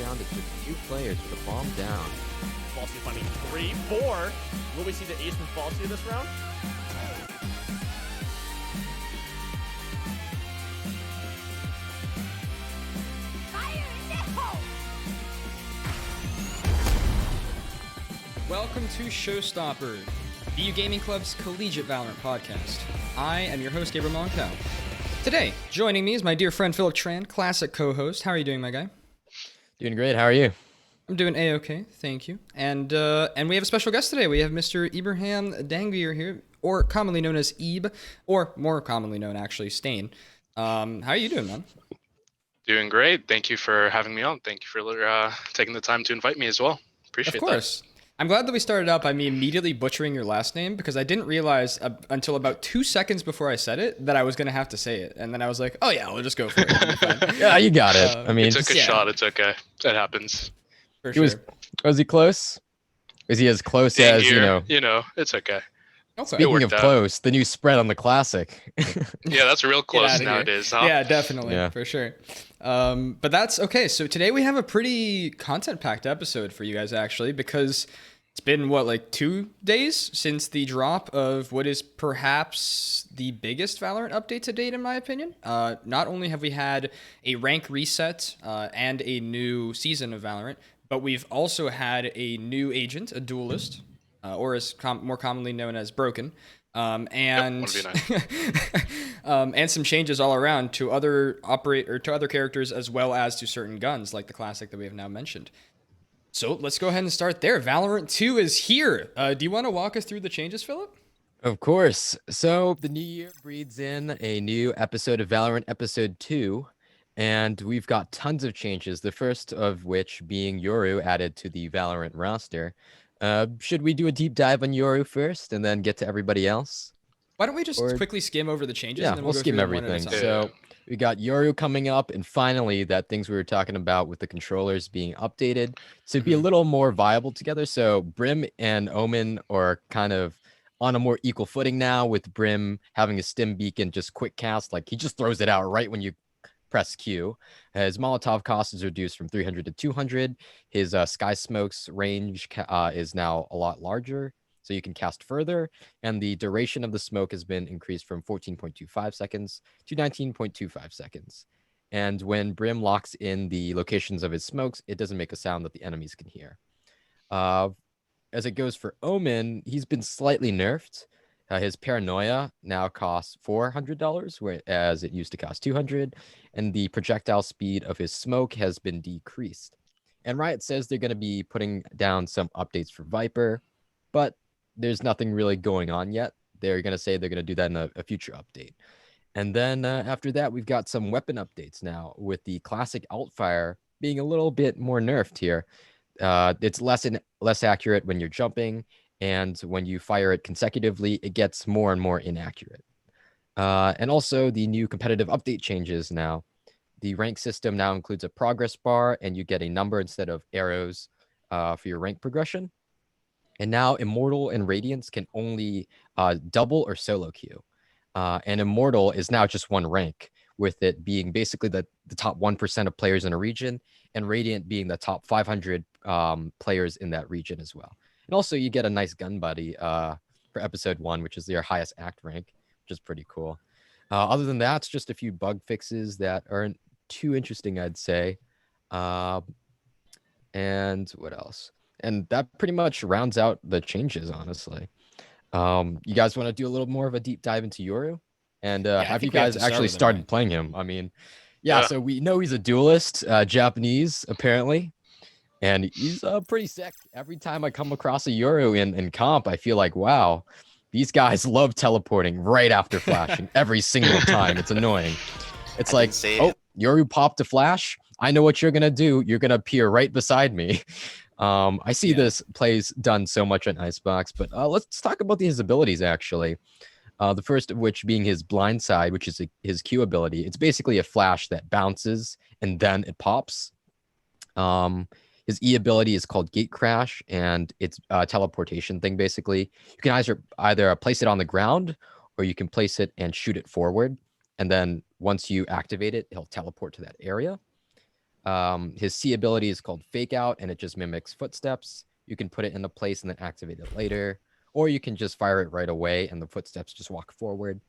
down to just 2 players with a bomb down. Falsey finding 3, 4. Will we see the ace from Falsey this round? Welcome to Showstopper, BU Gaming Club's collegiate Valorant podcast. I am your host, Gabriel Moncau. Today, joining me is my dear friend Phillip Tran, classic co-host. How are you doing, my guy? Doing great. How are you? I'm doing A-okay, thank you. And we have a special guest today. We have Mr. Ibraham Dangier here, or commonly known as Ib, or more commonly known, actually, Stain. How are you doing, man? Doing great. Thank you for having me on. Thank you for taking the time to invite me as well. Appreciate that. Of course. I'm glad that we started out by me immediately butchering your last name because I didn't realize until about 2 seconds before I said it that I was going to have to say it. And then I was like, oh yeah, we'll just go for it. Yeah, you got it. I mean, You took a shot. It's okay. It happens. For sure. Was he close? Is he as close as, you know? It's okay. Okay. Speaking of worked out. close, the new spread on the Classic. Yeah, that's real Get close outta here. nowadays, huh? Yeah, definitely, Yeah. for sure. But that's okay. So today we have a pretty content-packed episode for you guys, actually, because it's been, like 2 days since the drop of what is perhaps the biggest Valorant update to date, in my opinion. Not only have we had a rank reset and a new season of Valorant, but we've also had a new agent, a duelist, or as more commonly known as Broken, and Yep, 1v9. and some changes all around to other characters as well as to certain guns, like the classic that we have now mentioned. So let's go ahead and start there. Valorant 2 is here. Do you want to walk us through the changes, Phillip? Of course. So the new year breeds in a new episode of Valorant, episode 2. And we've got tons of changes, the first of which being Yoru added to the Valorant roster. Should we do a deep dive on Yoru first and then get to everybody else? Why don't we just Or- quickly skim over the changes? Yeah, and then we'll go skim through them one at a everything. time? So we got Yoru coming up, and finally that things we were talking about with the controllers being updated to be a little more viable together. So Brim and Omen are kind of on a more equal footing now, with Brim having a stim beacon just quick cast, like he just throws it out right when you press Q. His Molotov cost is reduced from 300 to 200. His Sky Smokes range is now a lot larger, so you can cast further, and the duration of the smoke has been increased from 14.25 seconds to 19.25 seconds. And when Brim locks in the locations of his smokes, it doesn't make a sound that the enemies can hear. As it goes for Omen, he's been slightly nerfed. His Paranoia now costs $400, whereas it used to cost $200, and the projectile speed of his smoke has been decreased. And Riot says they're going to be putting down some updates for Viper, but there's nothing really going on yet. They're going to say they're going to do that in a future update. And then after that, we've got some weapon updates now, with the classic Altfire being a little bit more nerfed here. It's less accurate when you're jumping, and when you fire it consecutively, it gets more and more inaccurate. And also the new competitive update changes now. The rank system now includes a progress bar, and you get a number instead of arrows for your rank progression. And now Immortal and Radiance can only double or solo queue. And Immortal is now just one rank, with it being basically the top 1% of players in a region, and Radiant being the top 500 players in that region as well. And also you get a nice gun buddy for episode 1, which is your highest act rank, which is pretty cool. Other than that, it's just a few bug fixes that aren't too interesting, I'd say. And what else? And that pretty much rounds out the changes, honestly. You guys want to do a little more of a deep dive into Yoru? And I have you think we have guys to start actually with him, started right? playing him? I mean, yeah, Yeah. so we know he's a duelist, Japanese, apparently. And he's pretty sick. Every time I come across a Yoru in comp, I feel like, wow, these guys love teleporting right after flashing every single time. It's annoying. It's like, oh, Yoru popped a flash. I know what you're going to do. You're going to appear right beside me. I see this plays done so much on Icebox, but let's talk about his abilities, actually. The first of which being his blind side, which is his Q ability. It's basically a flash that bounces and then it pops. His E ability is called Gate Crash, and it's a teleportation thing, basically. You can either place it on the ground, or you can place it and shoot it forward. And then once you activate it, he'll teleport to that area. His C ability is called Fake Out, and it just mimics footsteps. You can put it into place and then activate it later, or you can just fire it right away and the footsteps just walk forward.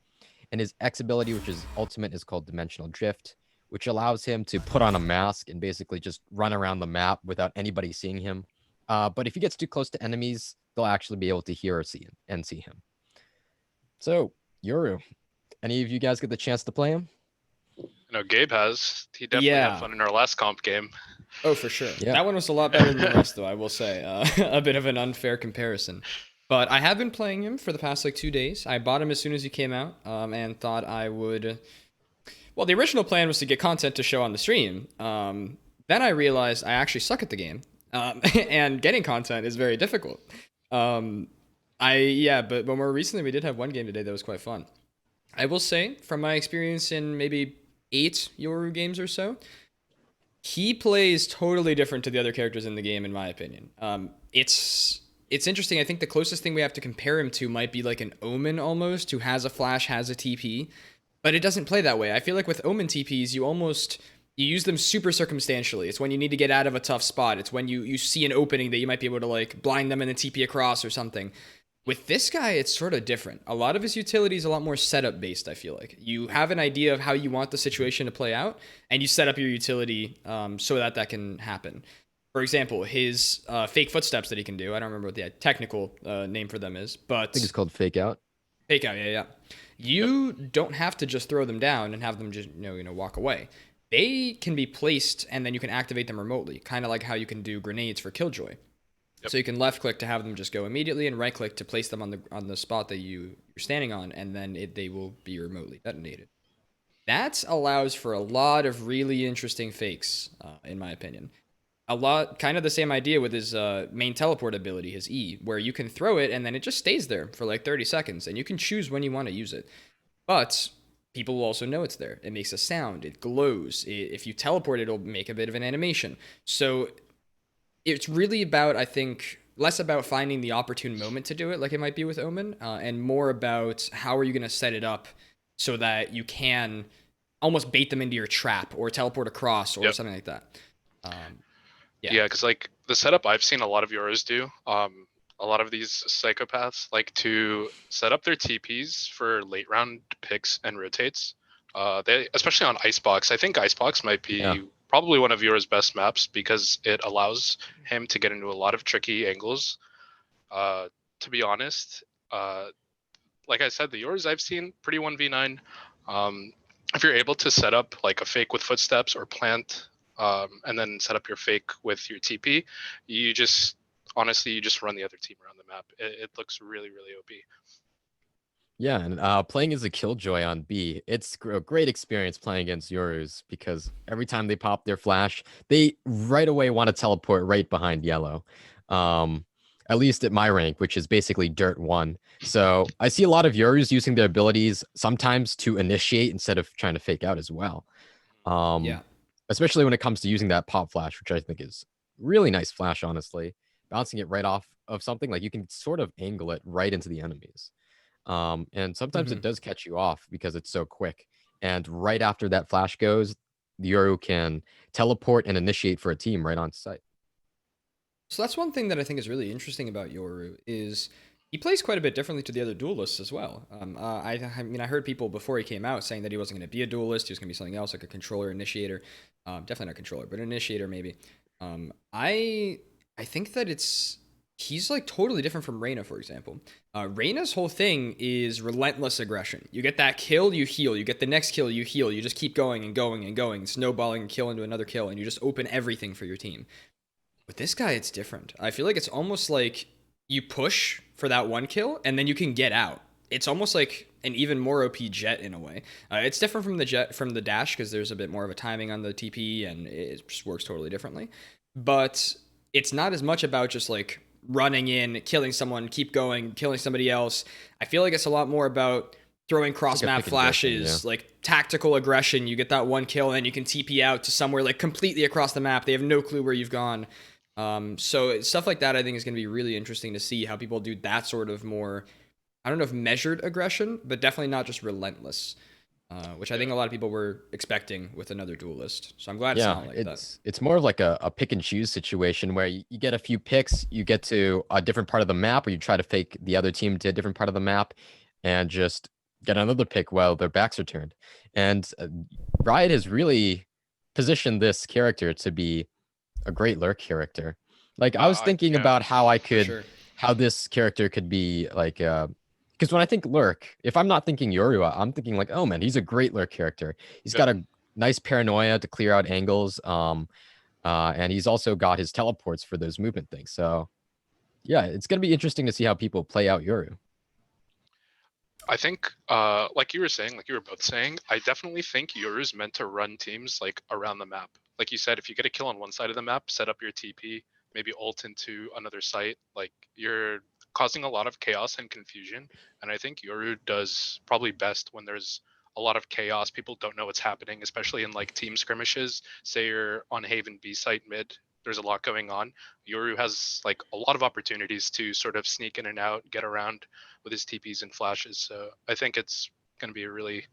And his X ability, which is ultimate, is called Dimensional Drift, which allows him to put on a mask and basically just run around the map without anybody seeing him. But if he gets too close to enemies, they'll actually be able to hear or see him. So, Yoru, any of you guys get the chance to play him? I know Gabe has. He definitely Yeah. had fun in our last comp game. Oh, for sure. Yeah. That one was a lot better than the rest, though, I will say. A bit of an unfair comparison. But I have been playing him for the past like 2 days. I bought him as soon as he came out and thought I would. Well, the original plan was to get content to show on the stream. Then I realized I actually suck at the game. And getting content is very difficult. But more recently we did have one game today that was quite fun. I will say, from my experience in maybe 8 Yoru games or so, he plays totally different to the other characters in the game, in my opinion. It's interesting. I think the closest thing we have to compare him to might be like an Omen almost, who has a flash, has a TP, but it doesn't play that way. I feel like with Omen TPs, you use them super circumstantially. It's when you need to get out of a tough spot. It's when you see an opening that you might be able to like blind them and then TP across or something. With this guy, it's sort of different. A lot of his utility is a lot more setup based, I feel like. You have an idea of how you want the situation to play out, and you set up your utility so that can happen. For example, his fake footsteps that he can do. I don't remember what the technical name for them is, but I think it's called Fake Out. Fake Out, yeah. You don't have to just throw them down and have them just walk away. They can be placed, and then you can activate them remotely, kind of like how you can do grenades for Killjoy. Yep. So you can left click to have them just go immediately, and right click to place them on the spot that you're standing on, and then they will be remotely detonated. That allows for a lot of really interesting fakes, in my opinion. A lot, kind of the same idea with his main teleport ability, his E, where you can throw it and then it just stays there for like 30 seconds, and you can choose when you want to use it. But people will also know it's there. It makes a sound. It glows. If you teleport, it'll make a bit of an animation. So it's really about, I think, less about finding the opportune moment to do it, like it might be with Omen, and more about how are you going to set it up so that you can almost bait them into your trap or teleport across or something like that. Yeah, because like the setup I've seen a lot of Yorus do, a lot of these psychopaths like to set up their TPs for late round picks and rotates. They, especially on Icebox, I think Icebox might be probably one of Yoru's best maps because it allows him to get into a lot of tricky angles. To be honest, like I said, the Yorus I've seen pretty 1v9. If you're able to set up like a fake with footsteps or plant, and then set up your fake with your TP, you just run the other team around the map. It looks really, really OP. Yeah, and playing as a Killjoy on B, it's a great experience playing against Yorus because every time they pop their flash, they right away want to teleport right behind yellow. At least at my rank, which is basically Dirt 1. So I see a lot of Yorus using their abilities sometimes to initiate instead of trying to fake out as well. Especially when it comes to using that pop flash, which I think is really nice flash, honestly. Bouncing it right off of something, like you can sort of angle it right into the enemies. And sometimes it does catch you off because it's so quick. And right after that flash goes, the Yoru can teleport and initiate for a team right on site. So that's one thing that I think is really interesting about Yoru is he plays quite a bit differently to the other duelists as well. I mean, I heard people before he came out saying that he wasn't going to be a duelist. He was going to be something else, like a controller initiator. Definitely not controller, but initiator maybe. I think that he's like totally different from Reyna, for example. Reyna's whole thing is relentless aggression. You get that kill, you heal. You get the next kill, you heal. You just keep going and going and going, snowballing kill into another kill, and you just open everything for your team. With this guy, it's different. I feel like it's almost like you push for that one kill, and then you can get out. It's almost like an even more OP jet in a way. It's different from the dash because there's a bit more of a timing on the TP, and it just works totally differently. But it's not as much about just like running in, killing someone, keep going, killing somebody else. I feel like it's a lot more about throwing cross-map flashes, like tactical aggression. You get that one kill, and you can TP out to somewhere like completely across the map. They have no clue where you've gone. So stuff like that I think is going to be really interesting to see how people do that sort of more, I don't know if measured aggression, but definitely not just relentless. which I think a lot of people were expecting with another duelist. So I'm glad it's not like that. It's more of like a pick and choose situation where you get a few picks, you get to a different part of the map, or you try to fake the other team to a different part of the map, and just get another pick while their backs are turned. And Riot has really positioned this character to be a great lurk character. Like I was thinking about how I could, how this character could be like, because when I think lurk, if I'm not thinking Yoru, I'm thinking like, oh man, he's a great lurk character. He's got a nice paranoia to clear out angles, and he's also got his teleports for those movement things. So yeah, it's gonna be interesting to see how people play out Yoru. I think, like you were saying, like you were both saying, I definitely think Yoru's meant to run teams like around the map. Like you said, if you get a kill on one side of the map, set up your TP, maybe ult into another site, like you're causing a lot of chaos and confusion. And I think Yoru does probably best when there's a lot of chaos. People don't know what's happening, especially in like team skirmishes. Say you're on Haven B site mid, there's a lot going on. Yoru has like a lot of opportunities to sort of sneak in and out, get around with his TPs and flashes. So I think it's going to be a really,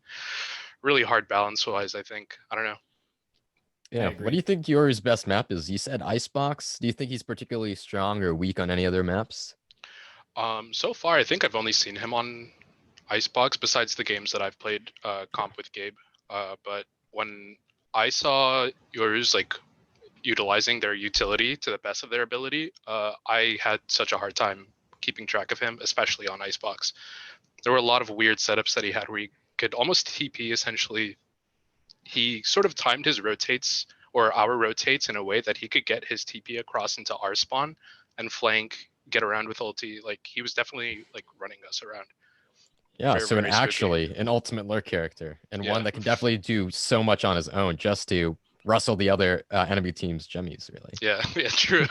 really hard balance wise. I think. I don't know. Yeah. What do you think Yoru's best map is? You said Icebox. Do you think he's particularly strong or weak on any other maps? So far, I think I've only seen him on Icebox besides the games that I've played comp with Gabe. But when I saw Yoru's like utilizing their utility to the best of their ability, I had such a hard time keeping track of him, especially on Icebox. There were a lot of weird setups that he had where he could almost TP essentially. He sort of timed his rotates or our rotates in a way that he could get his TP across into our spawn and flank, get around with ulti. Like he was definitely like running us around. Yeah, so an ultimate lurk character, and one that can definitely do so much on his own just to rustle the other enemy team's jummies, really. Yeah, true.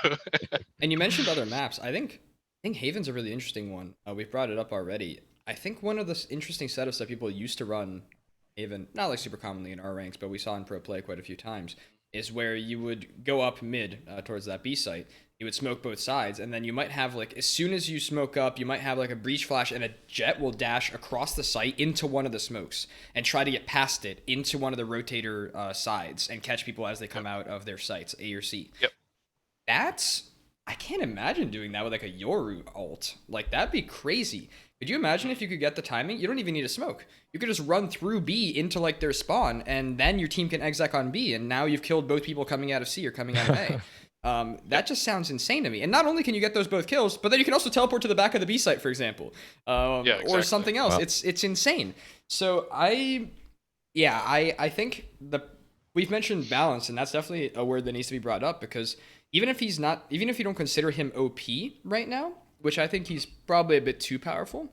And you mentioned other maps. I think Haven's a really interesting one. We've brought it up already. I think one of the interesting setups that people used to run Haven, not like super commonly in our ranks, but we saw in pro play quite a few times, is where you would go up mid towards that B site. You would smoke both sides, and then you might have like, as soon as you smoke up, you might have like a breach flash, and a jet will dash across the site into one of the smokes and try to get past it into one of the rotator sides and catch people as they come out of their sites, A or C. Yep. I can't imagine doing that with like a Yoru ult. Like that'd be crazy. Could you imagine if you could get the timing? You don't even need to smoke. You could just run through B into like their spawn, and then your team can exec on B, and now you've killed both people coming out of C or coming out of A. That just sounds insane to me. And not only can you get those both kills, but then you can also teleport to the back of the B site, for example, or something else. Wow. It's insane. So I think we've mentioned balance, and that's definitely a word that needs to be brought up, because even if you don't consider him OP right now, which I think he's probably a bit too powerful,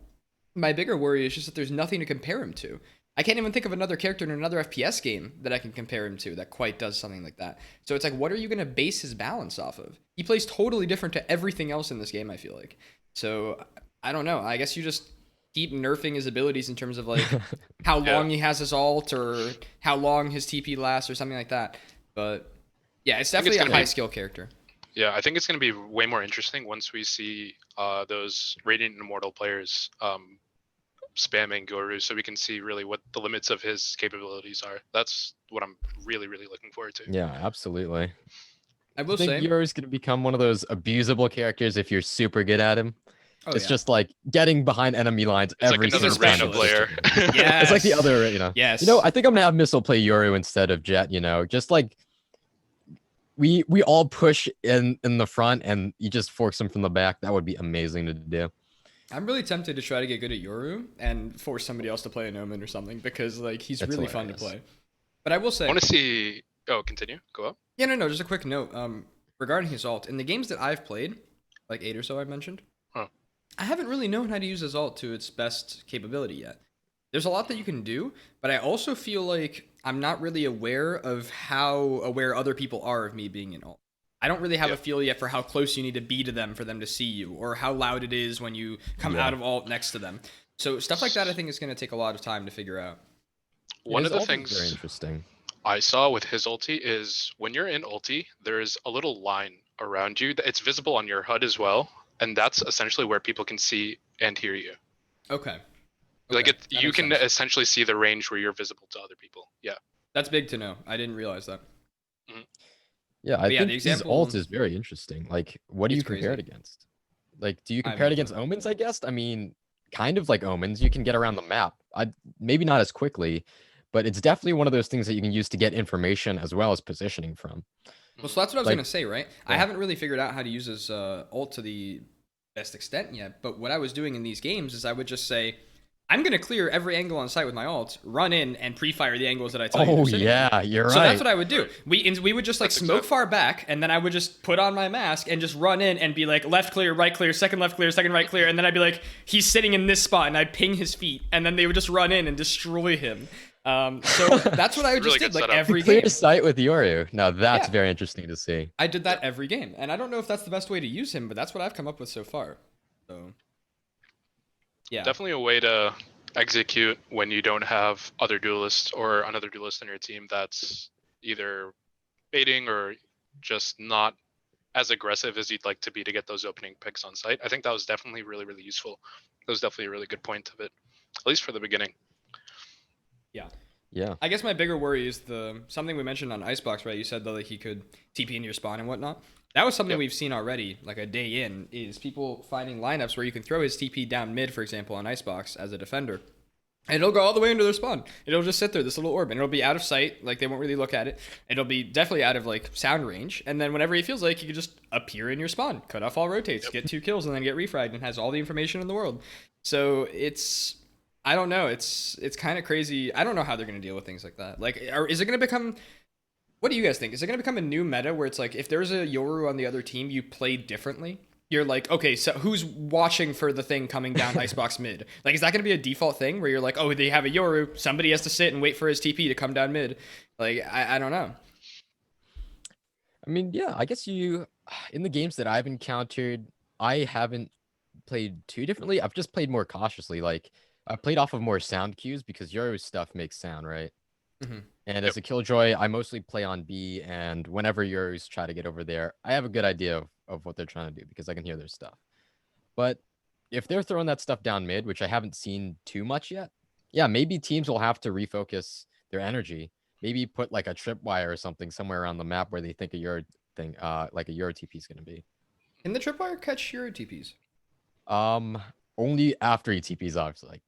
my bigger worry is just that there's nothing to compare him to. I can't even think of another character in another FPS game that I can compare him to that quite does something like that. So it's like, what are you going to base his balance off of? He plays totally different to everything else in this game, I feel like. So I don't know. I guess you just keep nerfing his abilities in terms of like how long he has his ult or how long his TP lasts or something like that. But yeah, it's definitely a high skill character. Yeah, I think it's going to be way more interesting once we see those Radiant Immortal players spamming Yoru, so we can see really what the limits of his capabilities are. That's what I'm really, really looking forward to. Yeah, absolutely. I will say Yoru's going to become one of those abusable characters if you're super good at him. It's just like getting behind enemy lines every single random player. Yeah, it's like the other, Yes. I think I'm gonna have Missile play Yoru instead of Jet. Just like we all push in the front and you just force them from the back. That would be amazing to do. I'm really tempted to try to get good at Yoru and force somebody else to play an Omen or something, because like he's really fun to play. But I will say, I want to see. Oh, continue. Go up. Yeah, no. Just a quick note. Regarding his ult, in the games that I've played, like 8 or so I mentioned, I haven't really known how to use his ult to its best capability yet. There's a lot that you can do, but I also feel like I'm not really aware of how aware other people are of me being in ult. I don't really have a feel yet for how close you need to be to them for them to see you, or how loud it is when you come out of ult next to them. So stuff like that I think is going to take a lot of time to figure out. One of the things very interesting I saw with his ulti is when you're in ulti, there's a little line around you. It's visible on your HUD as well. And that's essentially where people can see and hear you. Okay. Like Okay, that you makes can sense. essentially see the range where you're visible to other people. Yeah. That's big to know. I didn't realize that. Yeah, I But yeah, the think his example, ult is very interesting. Like, what do it's you compare it crazy. against? Like, do you I have compare no it clue. against Omens, I guess? I mean, kind of like Omens, you can get around the map. Maybe not as quickly, but it's definitely one of those things that you can use to get information as well as positioning from. Well, so that's what I was Like, gonna say, right? I yeah. haven't really figured out how to use his ult to the best extent yet. But what I was doing in these games is I would just say, I'm gonna clear every angle on site with my ult, run in and pre-fire the angles that I tell you they're Oh sitting in. yeah, you're So that's right. what I would do. Right. We would just like That's smoke exact- far back, and then I would just put on my mask and just run in and be like left clear, right clear, second left clear, second right clear, and then I'd be like he's sitting in this spot, and I'd ping his feet, and then they would just run in and destroy him. So that's what I Really just good did like setup. every Clear game. sight with Yoru. Now that's Yeah. very interesting to see. I did that every game, and I don't know if that's the best way to use him, but that's what I've come up with so far. So yeah, Definitely a way to execute when you don't have other duelists or another duelist on your team that's either baiting or just not as aggressive as you'd like to be to get those opening picks on site. I think that was definitely really, really useful. That was definitely a really good point of it, at least for the beginning. yeah. Yeah. I guess my bigger worry is the something we mentioned on Icebox, right? You said that like he could TP into your spawn and whatnot. That was something Yep. we've seen already, like a day in, is people finding lineups where you can throw his TP down mid, for example, on Icebox as a defender. And it'll go all the way into their spawn. It'll just sit there, this little orb, and it'll be out of sight, like they won't really look at it. It'll be definitely out of like sound range. And then whenever he feels like, he can just appear in your spawn, cut off all rotates, get 2 kills, and then get refragged and has all the information in the world. So it's I don't know. It's kind of crazy. I don't know how they're gonna deal with things like that. Like, is it gonna become? What do you guys think? Is it gonna become a new meta where it's like if there's a Yoru on the other team, you play differently? You're like, okay, so who's watching for the thing coming down icebox mid? Like, is that gonna be a default thing where you're like, oh, they have a Yoru, somebody has to sit and wait for his TP to come down mid? Like, I don't know. I mean, yeah, I guess in the games that I've encountered, I haven't played too differently. I've just played more cautiously. Like, I played off of more sound cues because Yoru's stuff makes sound, right? Mhm. And as a Killjoy, I mostly play on B, and whenever Yoru's try to get over there, I have a good idea of what they're trying to do because I can hear their stuff. But if they're throwing that stuff down mid, which I haven't seen too much yet, yeah, maybe teams will have to refocus their energy. Maybe put like a tripwire or something somewhere around the map where they think a Euro thing, like a Euro TP is gonna be. Can the tripwire catch Yoru TPs? Only after he TPs off, like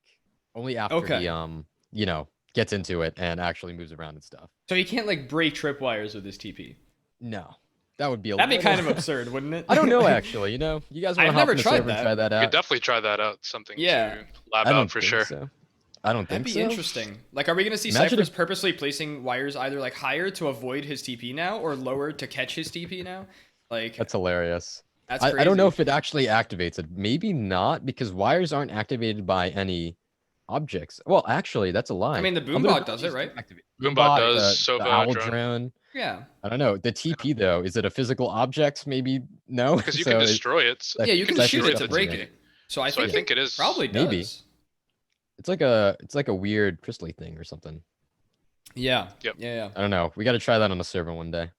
only after Okay. he gets into it and actually moves around and stuff. So he can't like break tripwires with his TP. No, that would be That'd be little- kind of absurd, wouldn't it? I don't know actually. You know, you guys want I've to hop never in the tried server and that. try that You out? could definitely try that out. Something Yeah. to lab I don't out for think sure. so. I don't That'd think be so. interesting. Like, are we gonna see Imagine Cypher's if- purposely placing wires either like higher to avoid his TP now, or lower to catch his TP now? Like, That's hilarious. that's I crazy. don't know if it actually activates it. Maybe not because wires aren't activated by any objects. Well, actually, that's a lie. I mean, the Other Boombot does it, abilities right? do activate. Boombot does, the Sova, owl drone. drone. Yeah. I don't know. The TP though, is it a physical object? Maybe no. Because you So can it- destroy it. Yeah, you can Cypher's shoot it to doesn't break make it. So I So I think think it is probably Maybe. does. It's like a weird crystally thing or something. Yeah. Yep. Yeah. I don't know. We got to try that on a server one day.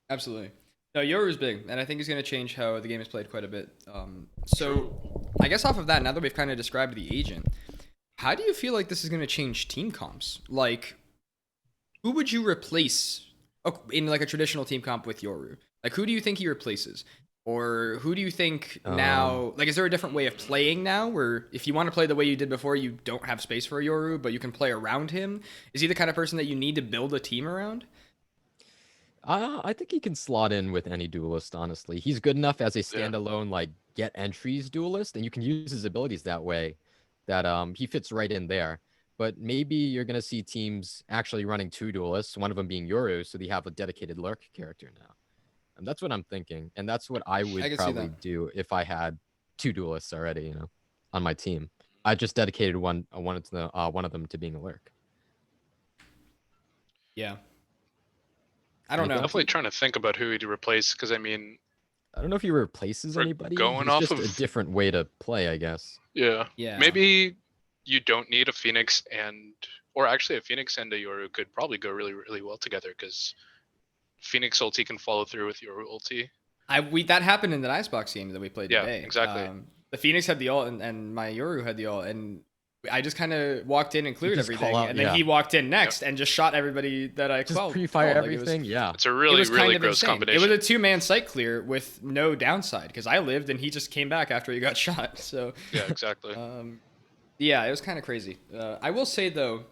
Absolutely. No, Yoru's big, and I think he's going to change how the game is played quite a bit. So I guess off of that, now that we've kind of described the agent, how do you feel like this is going to change team comps? Like, who would you replace in like a traditional team comp with Yoru? Like, who do you think he replaces? Or who do you think now, like, is there a different way of playing now where if you want to play the way you did before, you don't have space for a Yoru, but you can play around him? Is he the kind of person that you need to build a team around? I think he can slot in with any duelist, honestly. He's good enough as a standalone, like, get entries duelist, and you can use his abilities that way, that he fits right in there. But maybe you're going to see teams actually running 2 duelists, one of them being Yoru, so they have a dedicated lurk character now. And that's what I'm thinking. And that's what I would can see probably that. do if I had 2 duelists already, on my team. I just dedicated one of them to being a lurk. Yeah. I don't know. Definitely trying to think about who he'd replace, because I mean, I don't know if he replaces For anybody. going He's off just of- a different way to play, I guess. yeah, Yeah. maybe you don't need a Phoenix or actually a Phoenix and a Yoru could probably go really, really well together, because Phoenix ulti can follow through with Yoru ulti. That happened in the Icebox game that we played Yeah, today. exactly. The Phoenix had the ult and my Yoru had the ult, and I just kind of walked in and cleared just everything, call out, and then yeah. he walked in next and just shot everybody that I Just quelled. pre-fire Like, it was- everything. Yeah. It's a it really was kind really of gross insane. combination. It was a 2-man site clear with no downside because I lived and he just came back after he got shot. So Yeah, exactly. yeah, it was kind of crazy. I will say though,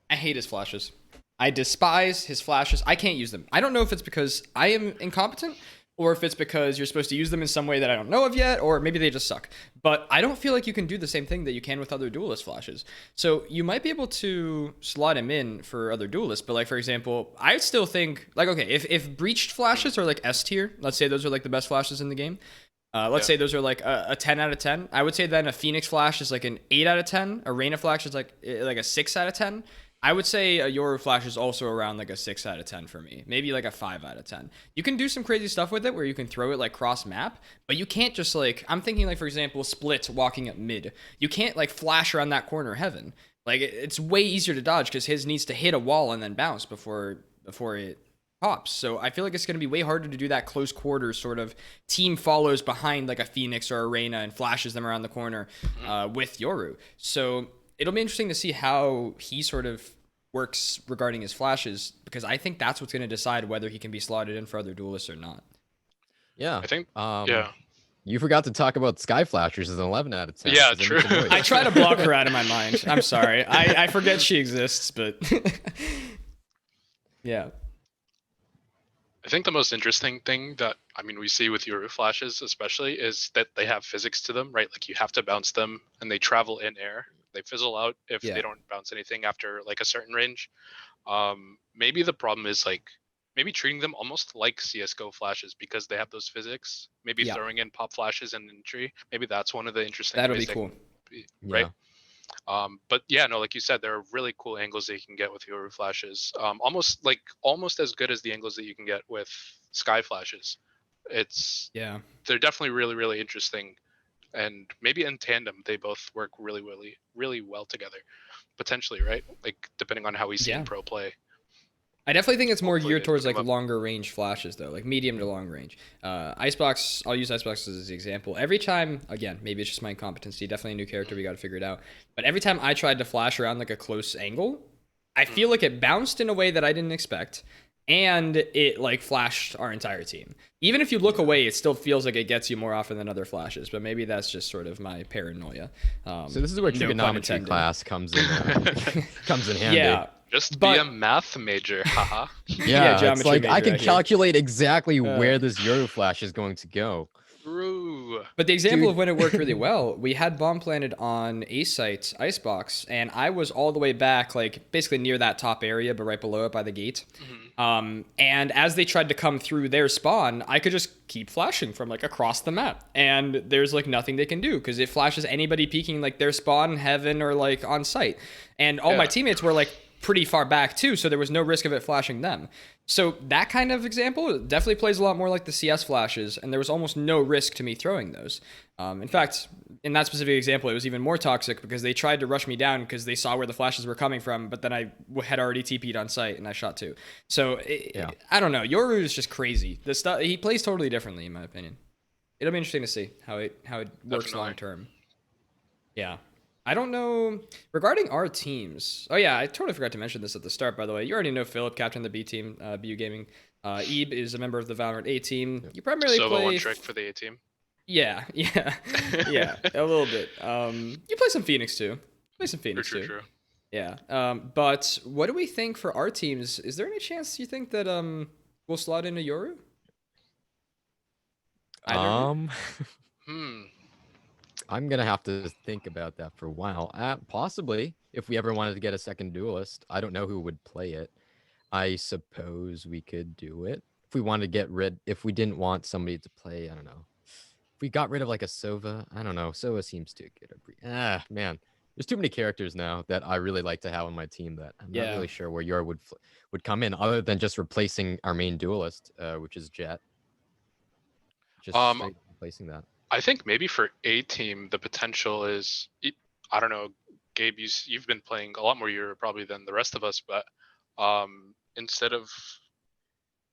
I hate his flashes. I despise his flashes. I can't use them. I don't know if it's because I am incompetent or if it's because you're supposed to use them in some way that I don't know of yet, or maybe they just suck. But I don't feel like you can do the same thing that you can with other duelist flashes. So you might be able to slot him in for other duelists, but like for example, I still think like okay, if breached flashes are like S tier, let's say those are like the best flashes in the game. Let's say those are like a 10 out of 10. I would say then a Phoenix flash is like an 8 out of 10. A Reyna flash is like a 6 out of 10. I would say a Yoru flash is also around like a 6 out of 10 for me. Maybe like a 5 out of 10. You can do some crazy stuff with it where you can throw it like cross map, but you can't just like, I'm thinking like for example, Split walking up mid. You can't like flash around that corner heaven. Like it's way easier to dodge because his needs to hit a wall and then bounce before it pops. So I feel like it's going to be way harder to do that close quarters sort of team follows behind like a Phoenix or a Reyna and flashes them around the corner with Yoru. So it'll be interesting to see how he sort of works regarding his flashes because I think that's what's going to decide whether he can be slotted in for other duelists or not. Yeah. I think. Yeah. You forgot to talk about Sky Flashers as an 11 out of 10. Yeah, true. I try to block her out of my mind. I'm sorry. I forget she exists, but yeah. I think the most interesting thing that we see with Yoru flashes especially is that they have physics to them, right? Like you have to bounce them and they travel in air. They fizzle out if they don't bounce anything after like a certain range. Maybe the problem is like maybe treating them almost like CS:GO flashes because they have those physics. Maybe throwing in pop flashes and entry. Maybe that's one of the interesting. That'll be cool, right? But yeah, no, like you said, there are really cool angles that you can get with Yoru flashes. Almost as good as the angles that you can get with Sky flashes. They're definitely really, really interesting. And maybe in tandem, they both work really, really, really well together. Potentially, right? Like depending on how we see pro play. I definitely think it's more geared towards like longer range flashes though, like medium to long range. Icebox, I'll use Icebox as the example. Every time, again, maybe it's just my incompetency, definitely a new character, we got to figure it out. But every time I tried to flash around like a close angle, I feel like it bounced in a way that I didn't expect. And it like flashed our entire team. Even if you look away, it still feels like it gets you more often than other flashes. But maybe that's just sort of my paranoia. So this is where trigonometry class comes in handy. Yeah. Just be a math major, haha. Yeah, it's like I can calculate exactly where this Yoru flash is going to go. True. But the example of when it worked really well, we had bomb planted on A site Icebox, and I was all the way back, like basically near that top area, but right below it by the gate. And as they tried to come through their spawn, I could just keep flashing from like across the map, and there's like nothing they can do because it flashes anybody peeking like their spawn, heaven, or like on site. And all my teammates were like pretty far back too, so there was no risk of it flashing them. So that kind of example definitely plays a lot more like the CS flashes, and there was almost no risk to me throwing those. In fact, in that specific example, it was even more toxic because they tried to rush me down because they saw where the flashes were coming from, but then I had already TP'd on site and I shot too. So I don't know. Yoru is just crazy. The stuff he plays totally differently, in my opinion. It'll be interesting to see how it works long term. Yeah. I don't know regarding our teams. Oh yeah, I totally forgot to mention this at the start. By the way, you already know Phillip, captain of the B team, BU Gaming. Ib is a member of the Valorant A team. You primarily play one trick for the A team. Yeah, a little bit. You play some Phoenix too. True. Yeah. But what do we think for our teams? Is there any chance you think that we'll slot in a Yoru? I'm gonna have to think about that for a while. Possibly, if we ever wanted to get a second duelist. I don't know who would play it. I suppose we could do it if we wanted to get rid. If we didn't want somebody to play, I don't know. If we got rid of like a Sova, I don't know. Sova seems to get a man. There's too many characters now that I really like to have on my team that I'm not really sure where Yoru would come in, other than just replacing our main duelist, which is Jet. Just replacing that. I think maybe for A team, the potential is, I don't know, Gabe, you've been playing a lot more Yoru probably than the rest of us, but instead of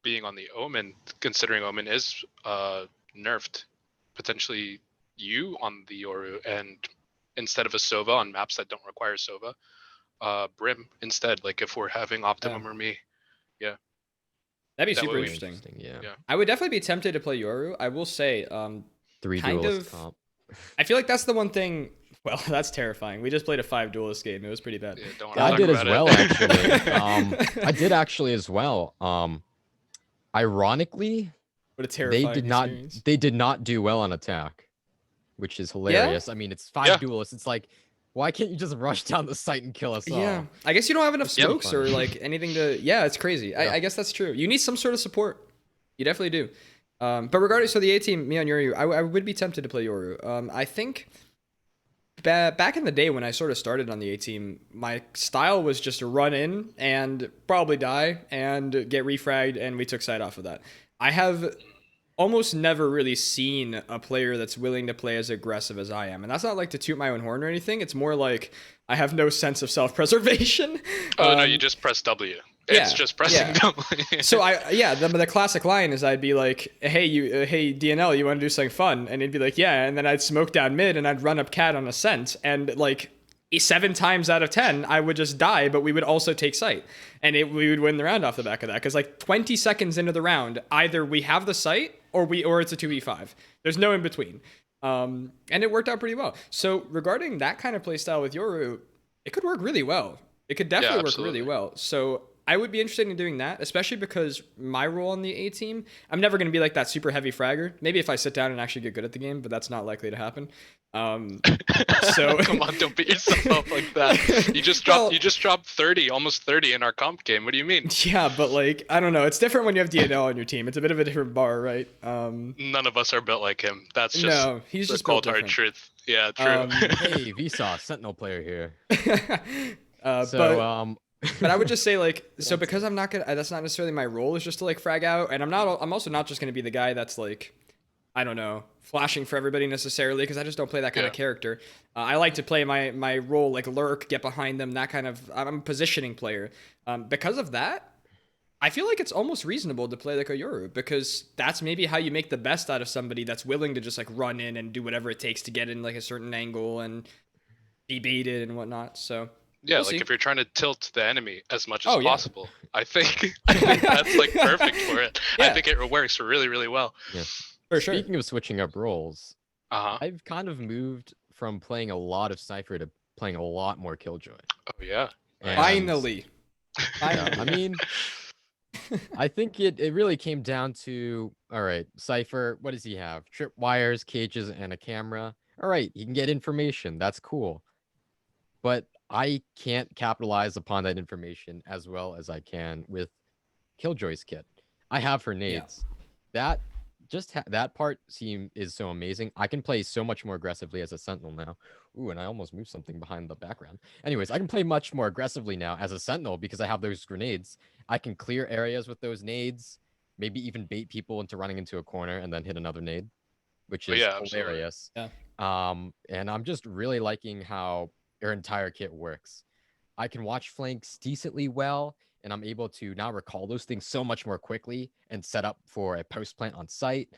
being on the Omen, considering Omen is nerfed, potentially you on the Yoru and instead of a Sova on maps that don't require Sova, Brim instead. Like if we're having Optimum or me, that'd be That super would be interesting. Yeah. Yeah. I would definitely be tempted to play Yoru. I will say, 3 kind duelist of- comp. I feel like that's the one thing. Well, that's terrifying. We just played a 5 duelist game. It was pretty bad. Yeah, don't wanna I talk did as about well, it. actually. I did actually as well. Ironically, What a terrifying experience. they did not do well on attack, which is hilarious. I mean, it's 5 Yeah. duelists. It's like, why can't you just rush down the site and kill us all? Yeah, I guess you don't have enough Yep. smokes or like anything to. Yeah, it's crazy. Yeah. I guess that's true. You need some sort of support. You definitely do. But regardless of the A team, me on Yoru, I would be tempted to play Yoru. I think back in the day when I sort of started on the A team, my style was just to run in and probably die and get refragged, and we took side off of that. I have almost never really seen a player that's willing to play as aggressive as I am. And that's not like to toot my own horn or anything. It's more like I have no sense of self-preservation. Oh no, you just press W. It's just pressing W. So the classic line is I'd be like, hey DNL, you want to do something fun? And he'd be like, yeah. And then I'd smoke down mid and I'd run up cat on Ascent, and like 7 times out of 10 I would just die, but we would also take sight, and we would win the round off the back of that, because like 20 seconds into the round, either we have the sight or it's a 2v5. There's no in between. And it worked out pretty well. So regarding that kind of play style with Yoru, it could work really well. It could definitely work really well. So I would be interested in doing that, especially because my role on the A team, I'm never going to be like that super heavy fragger. Maybe if I sit down and actually get good at the game, but that's not likely to happen. So Come on, don't beat yourself up like that. You just dropped 30, almost 30 in our comp game. What do you mean? Yeah, but like, I don't know. It's different when you have DNL on your team. It's a bit of a different bar, right? None of us are built like him. That's just no, he's the just built cold hard different. truth. Yeah, true. Hey, Vsauce, Sentinel player here. But I would just say, like, so because I'm not gonna, that's not necessarily my role, is just to like frag out, and I'm also not just gonna be the guy that's like, I don't know, flashing for everybody necessarily, because I just don't play that kind of character. I like to play my role, like lurk, get behind them, that kind of. I'm a positioning player. Because of that, I feel like it's almost reasonable to play like a Yoru, because that's maybe how you make the best out of somebody that's willing to just like run in and do whatever it takes to get in like a certain angle and be baited and whatnot. So. Yeah, We'll like see. if you're trying to tilt the enemy as much as Oh, yeah. possible, I think that's like perfect for it. Yeah. I think it works really, really well. Yeah. For sure. Speaking of switching up roles, Uh-huh. I've kind of moved from playing a lot of Cypher to playing a lot more Killjoy. Oh yeah. And- Finally. Yeah, I mean, I think it really came down to, all right, Cypher, what does he have? Tripwires, cages, and a camera. All right, he can get information. That's cool. But I can't capitalize upon that information as well as I can with Killjoy's kit. I have her nades. That that part is so amazing. I can play so much more aggressively as a Sentinel now. Ooh, and I almost moved something behind the background. Anyways, I can play much more aggressively now as a Sentinel because I have those grenades. I can clear areas with those nades, maybe even bait people into running into a corner and then hit another nade, which is hilarious. Yeah. And I'm just really liking how your entire kit works. I can watch flanks decently well, and I'm able to now recall those things so much more quickly and set up for a post plant on site.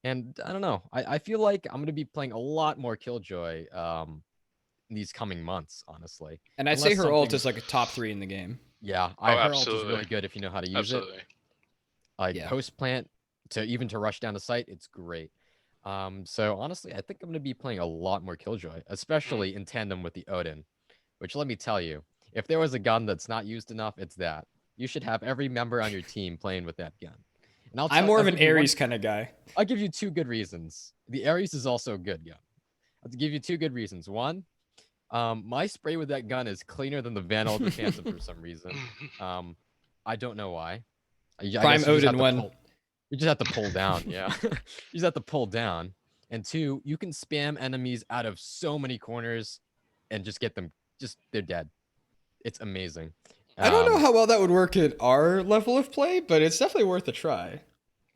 And I don't know, I feel like I'm going to be playing a lot more Killjoy in these coming months, honestly. And I'd say her ult is like a top 3 in the game. Yeah, Oh, her ult is absolutely. really good if you know how to use Absolutely. it. Like post plant to rush down the site, it's great. So honestly, I think I'm going to be playing a lot more Killjoy, especially in tandem with the Odin, which let me tell you, if there was a gun that's not used enough, it's that. You should have every member on your team playing with that gun. And I'm more of an Ares kind of guy. I'll give you 2 good reasons. The Ares is also a good gun. I'll give you 2 good reasons. One, my spray with that gun is cleaner than the Vandal of the Phantom for some reason. I don't know why. Prime Odin 1. You just have to pull down, yeah. You just have to pull down. And 2, you can spam enemies out of so many corners and just get them, they're dead. It's amazing. I don't know how well that would work at our level of play, but it's definitely worth a try.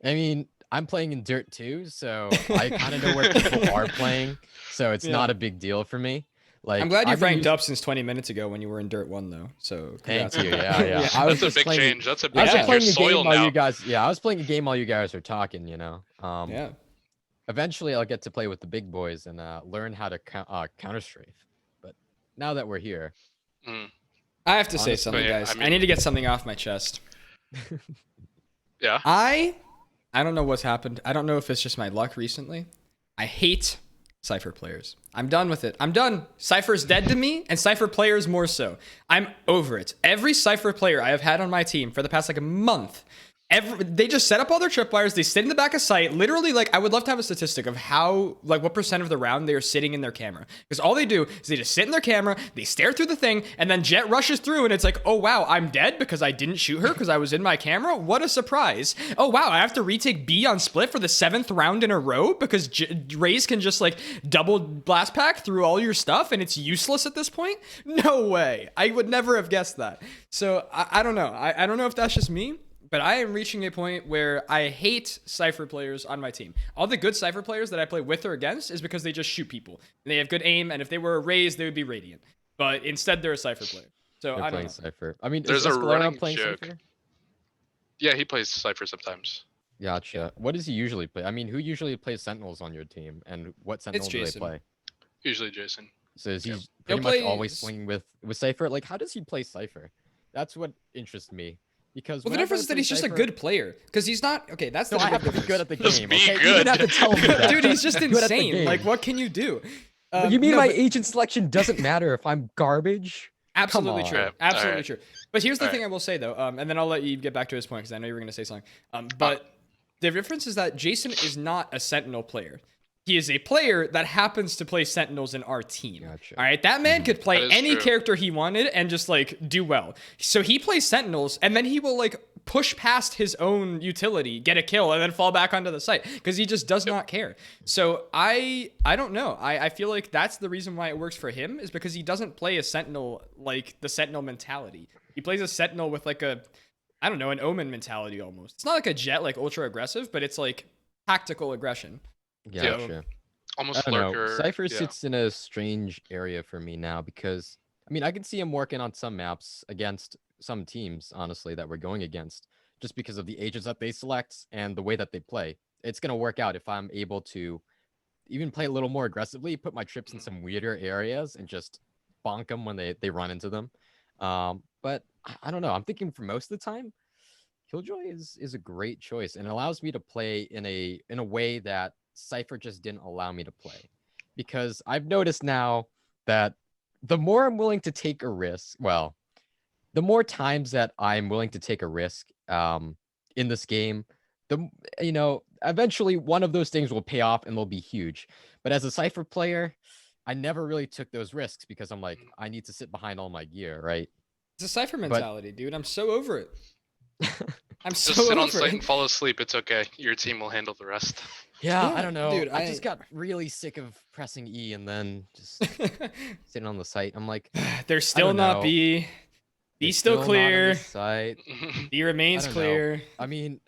I mean, I'm playing in Dirt 2, so I kind of know where people are playing, so it's not a big deal for me. Like, I'm glad you've ranked up since 20 minutes ago when you were in Dirt 1, though. So thank you. Yeah. I was That's a big playing, change. That's a I big was change. playing Your a game soil while now. you guys. Yeah, I was playing a game while you guys are talking. You know. Yeah. Eventually, I'll get to play with the big boys and learn how to counter strafe. now that we're here, I have to say Honestly, something, yeah, guys. I I mean- need to get something off my chest. Yeah. I don't know what's happened. I don't know if it's just my luck recently. I hate Cypher players. I'm done with it. I'm done. Cypher's dead to me, and Cypher players more so. I'm over it. Every Cypher player I have had on my team for the past like a month, they just set up all their tripwires. They sit in the back of sight. Literally, like, I would love to have a statistic of how, like, what percent of the round they are sitting in their camera. Because all they do is they just sit in their camera, they stare through the thing, and then Jet rushes through, and it's like, oh, wow, I'm dead because I didn't shoot her because I was in my camera? What a surprise. Oh, wow, I have to retake B on split for the 7th round in a row because Raze can just, like, double blast pack through all your stuff, and it's useless at this point? No way. I would never have guessed that. So, I don't know. I don't know if that's just me. But I am reaching a point where I hate Cypher players on my team. All the good Cypher players that I play with or against is because they just shoot people. And they have good aim, and if they were a Raze, they would be Radiant. But instead, they're a Cypher player. So they're I don't playing know. Cypher. I mean, There's is a Escalera running playing joke. Cypher? Yeah, he plays Cypher sometimes. Gotcha. What does he usually play? I mean, who usually plays Sentinels on your team, and what Sentinels do they Jason. play? Usually Jason. So is he Yep. pretty He'll much play always swinging with Cypher? Like, how does he play Cypher? That's what interests me. Because Well, the whenever I difference is that play he's just a Cypher- good player. Because he's not... Okay, that's the No, I have big to be good at the Just game. be Okay, you good. didn't have to tell me that. Dude, he's just Good at the insane. game. Like, what can you do? But you mean No, my but- agent selection doesn't matter if I'm garbage? Absolutely Come true. on. Right. Absolutely Alright. true. But here's the Alright. thing I will say though, and then I'll let you get back to his point because I know you were going to say something. But the difference is that Jason is not a Sentinel player. He is a player that happens to play Sentinels in our team. Gotcha. All right, that man could play That is any true. character he wanted and just like do well. So he plays Sentinels, and then he will like push past his own utility, get a kill, and then fall back onto the site because he just does not care. So I don't know. I feel like that's the reason why it works for him is because he doesn't play a Sentinel like the Sentinel mentality. He plays a Sentinel with like a, I don't know, an Omen mentality almost. It's not like a Jet like ultra aggressive, but it's like tactical aggression. Gotcha. Almost I don't know. lurker. Cypher yeah. sits in a strange area for me now because I mean I can see him working on some maps against some teams, honestly, that we're going against, just because of the agents that they select and the way that they play. It's gonna work out if I'm able to even play a little more aggressively, put my trips in some weirder areas, and just bonk them when they run into them. But I don't know. I'm thinking for most of the time, Killjoy is a great choice and it allows me to play in a way that Cypher just didn't allow me to play. Because I've noticed now that the more I'm willing to take a risk, well, the more times that I'm willing to take a risk in this game, eventually one of those things will pay off and they'll be huge. But as a Cypher player, I never really took those risks because I'm like, I need to sit behind all my gear, right? It's a Cypher mentality, dude. I'm so over it. I'm so Just sit on over site it. and fall asleep. It's okay. Your team will handle the rest. Yeah, Yeah, I don't know. dude, I just got really sick of pressing E and then just sitting on the site. I'm like, There's still don't not know. B. B it's still not on clear. the site. B remains I don't know. clear. I mean,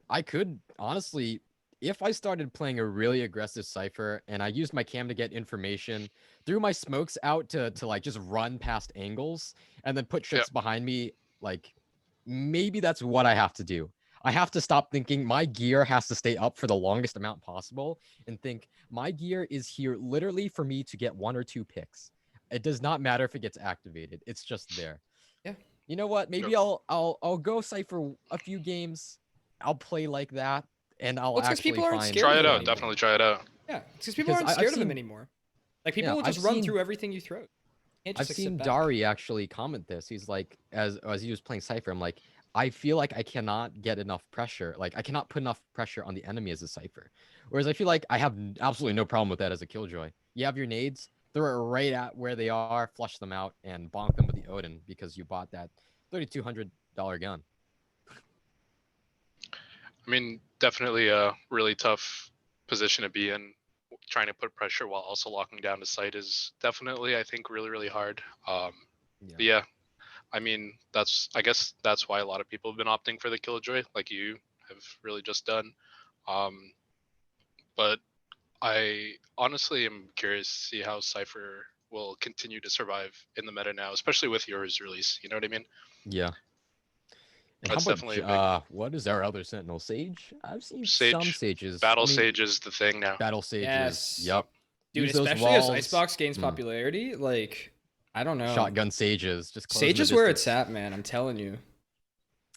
I could honestly, if I started playing a really aggressive Cypher and I used my cam to get information, threw my smokes out to like just run past angles and then put trips behind me, like maybe that's what I have to do. I have to stop thinking my gear has to stay up for the longest amount possible and think my gear is here literally for me to get 1 or 2 picks. It does not matter if it gets activated. It's just there. Yeah. You know what? Maybe I'll go Cypher a few games. I'll play like that and I'll Well, it's 'cause actually people aren't find scared Try of it it out. anymore. Definitely try it out. Yeah, because people aren't I've scared of them seen- anymore. Like people will I've just run seen- through everything you throw. You can't I've just, like, sit seen back. Dari actually comment this. He's like, as he was playing Cypher, I'm like, I feel like I cannot get enough pressure. Like I cannot put enough pressure on the enemy as a Cypher. Whereas I feel like I have absolutely no problem with that as a Killjoy. You have your nades, throw it right at where they are, flush them out, and bonk them with the Odin because you bought that $3,200 gun. I mean, definitely a really tough position to be in. Trying to put pressure while also locking down the site is definitely, I think, really, really hard. But yeah, I mean, I guess that's why a lot of people have been opting for the Killjoy, like you have really just done. But I honestly am curious to see how Cypher will continue to survive in the meta now, especially with Yoru's release. You know what I mean? Yeah. And That's how definitely a about, what is our other Sentinel? Sage? I've seen some Sage. Sages. Battle I mean, Sage is the thing now. Battle Sages. Yes. Yep. Dude, Use those especially as walls. Icebox gains Mm. popularity, like I don't know. Shotgun Sages. Just Sage is where it's at, man. I'm telling you.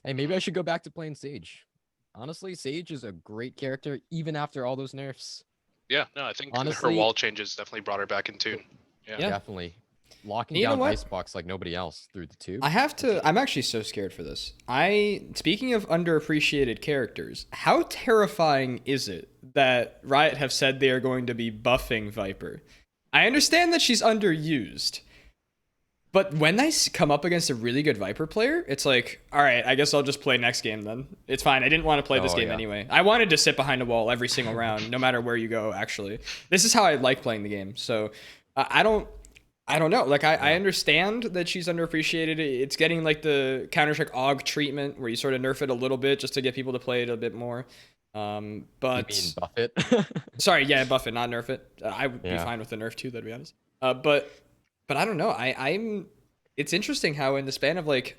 Hey, maybe I should go back to playing Sage. Honestly, Sage is a great character, even after all those nerfs. Yeah, no, I think Honestly, her wall changes definitely brought her back in tune. Yeah. Definitely. Locking You know down what? Icebox like nobody else through the tube. I'm actually so scared for this. Speaking of underappreciated characters, how terrifying is it that Riot have said they are going to be buffing Viper? I understand that she's underused, but when I come up against a really good Viper player, it's like, all right, I guess I'll just play next game then. It's fine. I didn't want to play this game anyway. I wanted to sit behind a wall every single round, no matter where you go, actually. This is how I like playing the game. So I don't know. Like, I understand that she's underappreciated. It's getting like the Counter-Strike AUG treatment where you sort of nerf it a little bit just to get people to play it a bit more. But You mean buff it? sorry, yeah, buff it, not nerf it. I would be fine with the nerf too, though, to be honest. But I don't know. It's interesting how in the span of like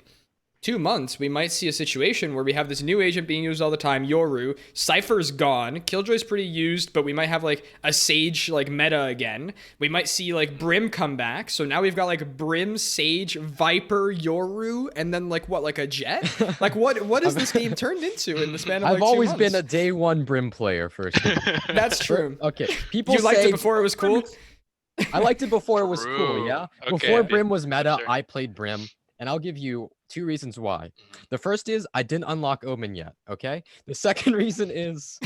2 months, we might see a situation where we have this new agent being used all the time, Yoru. Cypher's gone. Killjoy's pretty used, but we might have like a Sage like meta again. We might see like Brim come back. So now we've got like Brim, Sage, Viper, Yoru, and then like what, like a Jet? Like what is this game turned into in the span of like I've 2 always months? been a day one Brim player first. That's true. Okay, people You liked say it before it was cool? I liked it before it was cool, True. yeah? Okay. Before Brim was meta, Sure. I played Brim, and I'll give you 2 reasons why. The first is I didn't unlock Omen yet, okay? The second reason is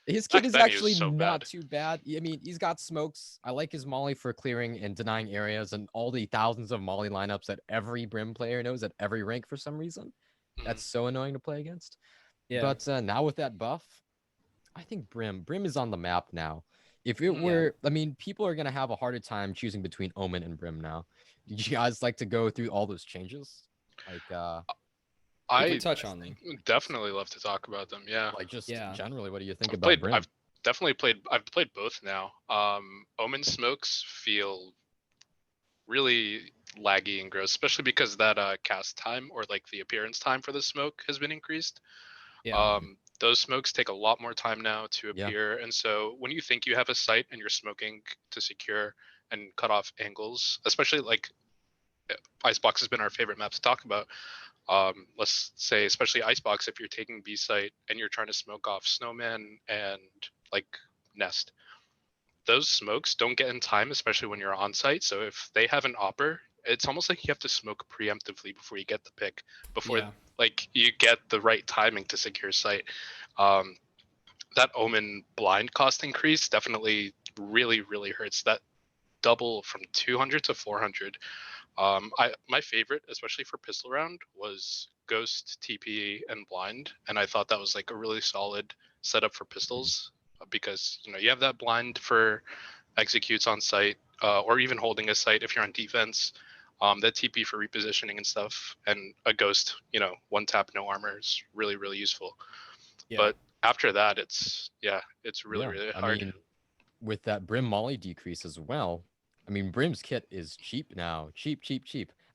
his kit Back is then he was actually so not bad. too bad. I mean, he's got smokes. I like his molly for clearing and denying areas and all the thousands of molly lineups that every Brim player knows at every rank for some reason. That's so annoying to play against. Yeah. But now with that buff, I think Brim is on the map now. If it were, I mean, people are gonna have a harder time choosing between Omen and Brim now. Did you guys like to go through all those changes? Like, We I can touch on them. definitely love to talk about them. Yeah. like just Yeah. generally, what do you think I've about played. Brim? I've definitely played. I've played both now. Omen smokes feel really laggy and gross, especially because that cast time or like the appearance time for the smoke has been increased. Yeah. Those smokes take a lot more time now to Yeah. appear, and so when you think you have a site and you're smoking to secure and cut off angles, especially like Icebox has been our favorite map to talk about. Let's say, especially Icebox, if you're taking B site and you're trying to smoke off Snowman and like Nest, those smokes don't get in time, especially when you're on site. So if they have an opper, it's almost like you have to smoke preemptively before you get the pick, before Yeah. like you get the right timing to secure site. That Omen blind cost increase definitely really hurts. That double from 200 to 400. My favorite, especially for pistol round, was Ghost, TP, and Blind, and I thought that was like a really solid setup for pistols because you have that blind for executes on site or even holding a site if you're on defense. That TP for repositioning and stuff, and a Ghost, one tap no armor is really useful. Yeah. But after that, it's really I hard. mean, with that Brim molly decrease as well. I mean, Brim's kit is cheap now. Cheap.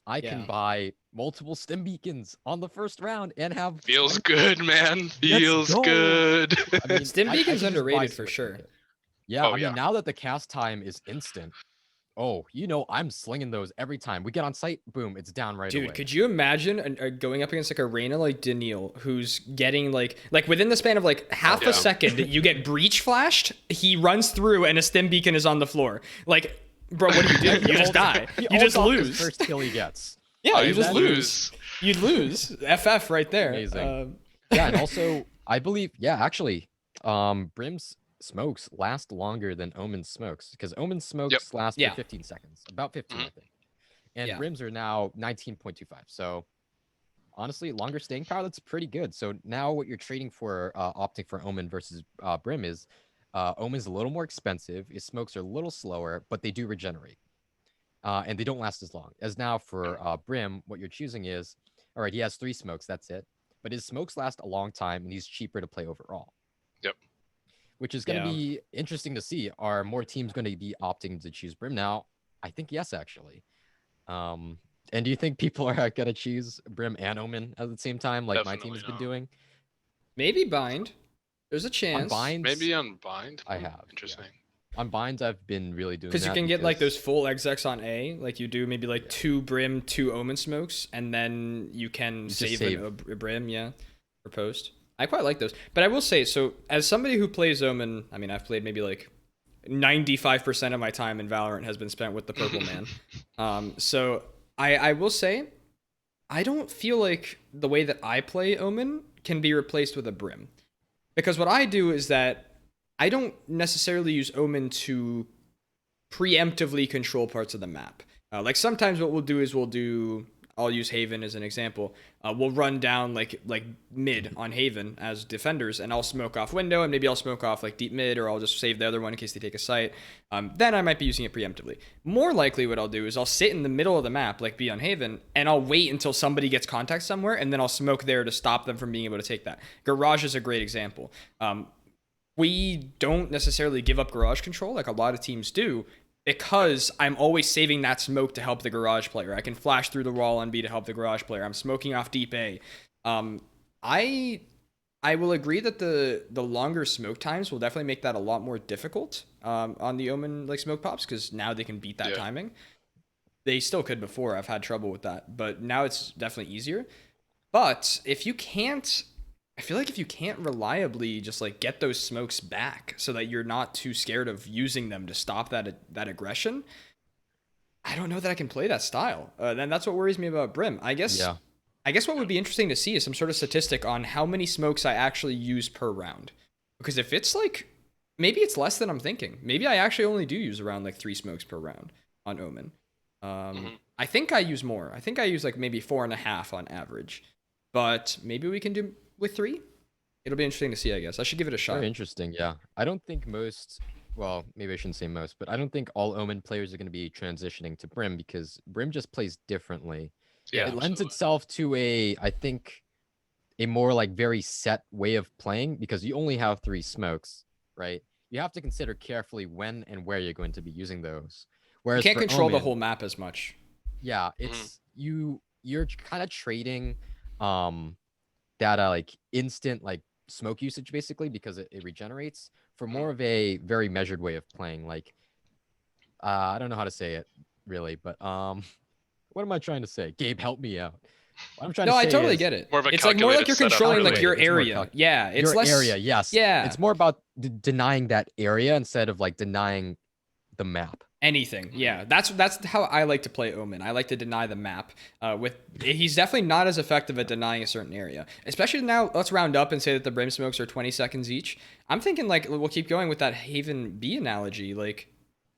I can Yeah. buy multiple stim beacons on the first round and have Feels good, man. Feels go. good. I mean, Stim I beacon's can just buy underrated for Stim sure. Beacon. Yeah, Oh, I mean, yeah. now that the cast time is instant, I'm slinging those every time. We get on site, boom, it's down right away. Dude, could you imagine going up against like a Reyna like Daniil who's getting like within the span of like half Yeah. a second, you get breach flashed, he runs through and a stim beacon is on the floor. Like, bro, what do? You just die. He You just ults off his lose. first kill he gets. Yeah, you I just lose. You'd lose. FF right there. Amazing. Yeah, and also I believe, actually, Brim's smokes last longer than Omen's smokes because Omen's smokes last Yeah. for 15 seconds, about 15, I Mhm. think, and Yeah. Brim's are now 19.25. So honestly, longer staying power. That's pretty good. So now what you're trading for, opting for Omen versus Brim is, Omen's a little more expensive. His smokes are a little slower, but they do regenerate, and they don't last as long. As now for Brim, what you're choosing is, all right, he has 3 smokes. That's it. But his smokes last a long time, and he's cheaper to play overall. Yep. Which is going to Yeah. be interesting to see. Are more teams going to be opting to choose Brim now? I think yes, actually. And do you think people are going to choose Brim and Omen at the same time, like my team Definitely has been not. doing? Maybe bind. There's a On chance. binds, Maybe on bind. I have. Interesting. On binds, I've been really doing that. Because you can get like those full execs on A, like you do maybe like 2 Brim, 2 Omen smokes, and then you can save a Brim, for post. I quite like those. But I will say, so as somebody who plays Omen, I mean, I've played maybe like 95% of my time in Valorant has been spent with the purple man. So I will say, I don't feel like the way that I play Omen can be replaced with a Brim. Because what I do is that I don't necessarily use Omen to preemptively control parts of the map. Like sometimes what we'll do is I'll use Haven as an example. We'll run down like mid on Haven as defenders, and I'll smoke off window, and maybe I'll smoke off like deep mid, or I'll just save the other one in case they take a site. Then I might be using it preemptively. More likely what I'll do is I'll sit in the middle of the map, like be on Haven, and I'll wait until somebody gets contact somewhere, and then I'll smoke there to stop them from being able to take that. Garage is a great example. We don't necessarily give up garage control like a lot of teams do, because I'm always saving that smoke to help the garage player. I can flash through the wall on B to help the garage player. I'm smoking off deep A. I will agree that the longer smoke times will definitely make that a lot more difficult on the Omen like smoke pops, because now they can beat that timing. They still could before. I've had trouble with that, but now it's definitely easier. But if you can't, I feel like if you can't reliably just like get those smokes back so that you're not too scared of using them to stop that aggression, I don't know that I can play that style. Then that's what worries me about Brim. I guess what would be interesting to see is some sort of statistic on how many smokes I actually use per round. Because if it's like, maybe it's less than I'm thinking. Maybe I actually only do use around like 3 smokes per round on Omen. I think I use more. I think I use like maybe 4.5 on average. But maybe we can do with 3. It'll be interesting to see, I guess. I should give it a shot. Very interesting, yeah. I don't think well, maybe I shouldn't say most, but I don't think all Omen players are going to be transitioning to Brim, because Brim just plays differently. Yeah, it lends itself to I think, a more like very set way of playing, because you only have 3 smokes, right? You have to consider carefully when and where you're going to be using those. Whereas you can't control Omen, the whole map as much. Yeah, it's you're kind of trading that like instant like smoke usage basically, because it regenerates, for more of a very measured way of playing. Like I don't know how to say it really, but what am I trying to say? Gabe, help me out. What I'm trying to say I totally is, get it. More of a it's like more like you're controlling like your area. Yeah, it's your less area. Yes. Yeah, it's more about denying that area instead of like denying the map. Anything. Yeah, that's how I like to play Omen. I like to deny the map. He's definitely not as effective at denying a certain area. Especially now, let's round up and say that the Brim smokes are 20 seconds each. I'm thinking like we'll keep going with that Haven B analogy. Like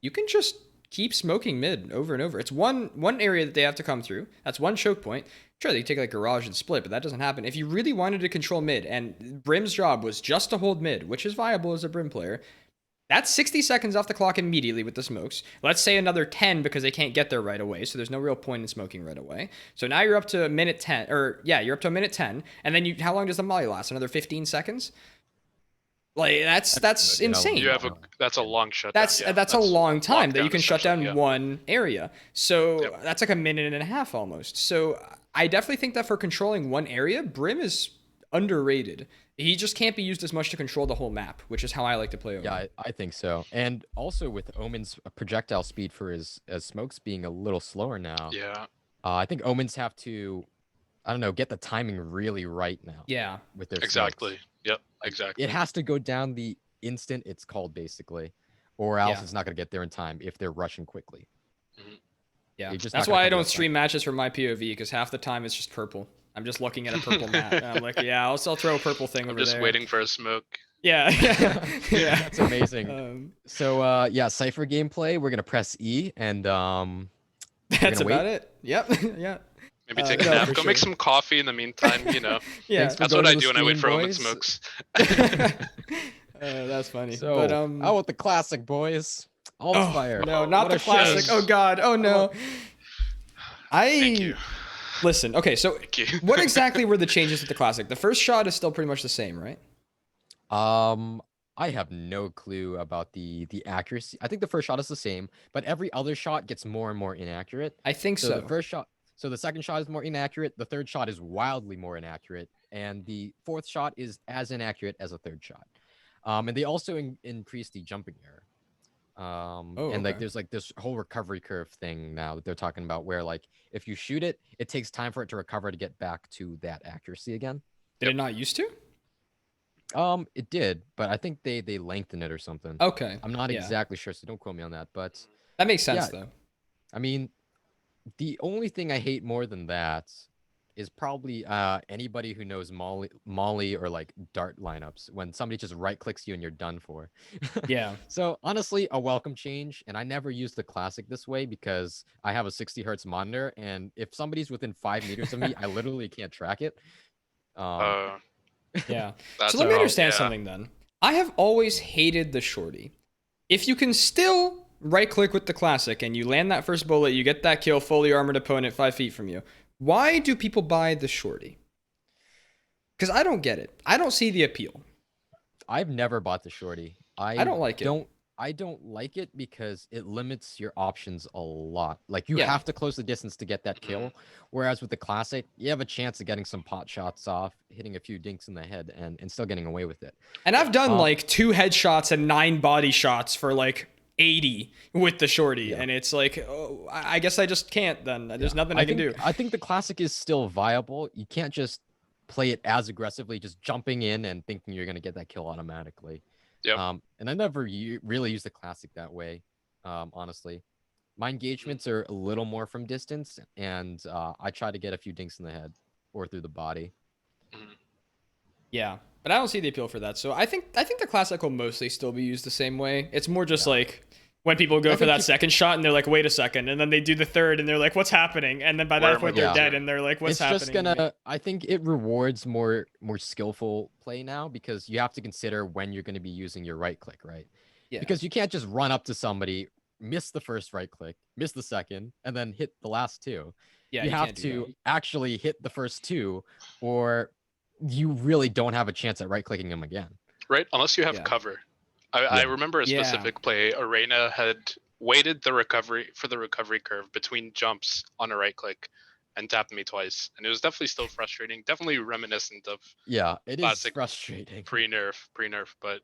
you can just keep smoking mid over and over. It's one area that they have to come through. That's one choke point. Sure, they take like garage and split, but that doesn't happen. If you really wanted to control mid, and Brim's job was just to hold mid, which is viable as a Brim player, that's 60 seconds off the clock immediately with the smokes. Let's say another 10 because they can't get there right away, so there's no real point in smoking right away. So now you're up to a minute 10, you're up to a minute 10, and then how long does the molly last? Another 15 seconds? Like that's insane. That's a long shutdown. That's a long time that you can shut down yeah. one area. So that's like a minute and a half almost. So I definitely think that for controlling one area, Brim is underrated. He just can't be used as much to control the whole map, which is how I like to play Omen. Yeah, I think so. And also with Omen's projectile speed for his smokes being a little slower now. Yeah. I think Omens have to, I don't know, get the timing really right now. Yeah. With their Exactly. smokes. Yep. Exactly. It has to go down the instant it's called, basically, or else it's not going to get there in time if they're rushing quickly. Yeah. That's why I don't stream matches from my POV, because half the time it's just purple. I'm just looking at a purple map. And I'm like, yeah, I'll throw a purple thing over there. I'm just waiting for a smoke. Yeah. Yeah. That's amazing. So, yeah, Cypher gameplay. We're going to press E, and that's about it. Yep. Yeah. Maybe take a nap. Go make some coffee in the meantime, you know. Yeah. That's what I do when I wait for Omen smokes. That's funny. So, but, I want the classic, boys. All the fire. No, not the classic. Oh, God. Oh, no. Thank you. Listen, okay, so what exactly were the changes with the classic? The first shot is still pretty much the same, right? I have no clue about the accuracy. I think the first shot is the same, but every other shot gets more and more inaccurate. I think so. So the second shot is more inaccurate, the third shot is wildly more inaccurate, and the fourth shot is as inaccurate as a third shot. And they also increased the jumping error. And like okay. there's like this whole recovery curve thing now that they're talking about, where like if you shoot it, it takes time for it to recover to get back to that accuracy again. Did it not used to? It did, but I think they lengthened it or something. Okay. I'm not Yeah. exactly sure, so don't quote me on that. But That makes sense, yeah, though. I mean, the only thing I hate more than that is probably anybody who knows Molly or like dart lineups, when somebody just right clicks you and you're done for. Yeah. So honestly, a welcome change. And I never use the classic this way because I have a 60 hertz monitor, and if somebody's within 5 meters of me, I literally can't track it. Uh, Yeah. That's So let me a- understand yeah. something then. I have always hated the shorty. If you can still right click with the classic and you land that first bullet, you get that kill, fully armored opponent 5 feet from you. Why do people buy the shorty? Because I don't get it. I don't see the appeal. I've never bought the shorty. I don't like it. I don't like it because it limits your options a lot. Like you Yeah. have to close the distance to get that kill. Whereas with the classic, you have a chance of getting some pot shots off, hitting a few dinks in the head, and still getting away with it. And I've done like 2 headshots and 9 body shots for like 80 with the shorty. Yeah. And it's like, oh, I guess I just can't then. There's nothing I can do. I think the classic is still viable. You can't just play it as aggressively, just jumping in and thinking you're going to get that kill automatically. Yep. And I never really use the classic that way, honestly. My engagements are a little more from distance, and I try to get a few dinks in the head or through the body. Yeah, but I don't see the appeal for that. So I think the classic will mostly still be used the same way. It's more just like when people go for that second shot and they're like, wait a second, and then they do the third and they're like, what's happening? And then by that point they're dead and they're like, what's happening? It's just gonna. I think it rewards more skillful play now, because you have to consider when you're going to be using your right click, right? Yeah. Because you can't just run up to somebody, miss the first right click, miss the second, and then hit the last two. Yeah, you have can't do to that. actually hit the first two, or you really don't have a chance at right clicking them again. Right, unless you have cover. I remember a specific play. Arena had waited the recovery curve between jumps on a right click and tapped me twice, and it was definitely still frustrating, definitely reminiscent of it is classic frustrating pre-nerf, but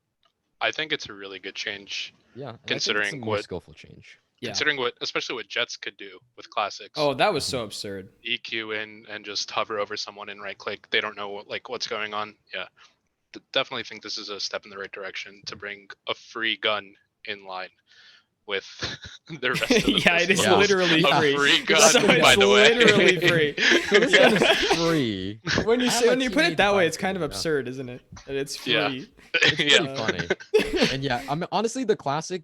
I think it's a really good change. And considering I think it's a more skillful change. Considering especially what Jets could do with classics. Oh, that was so absurd. EQ in and just hover over someone and right click. They don't know what's going on. Yeah, definitely think this is a step in the right direction to bring a free gun in line with the rest of the it is literally free. A free gun, So by it's the way. literally free. This gun is free. When you put it that way, it's kind of Yeah. absurd, isn't it? That it's free. Yeah. It's pretty Yeah. funny. And I mean, honestly, the classic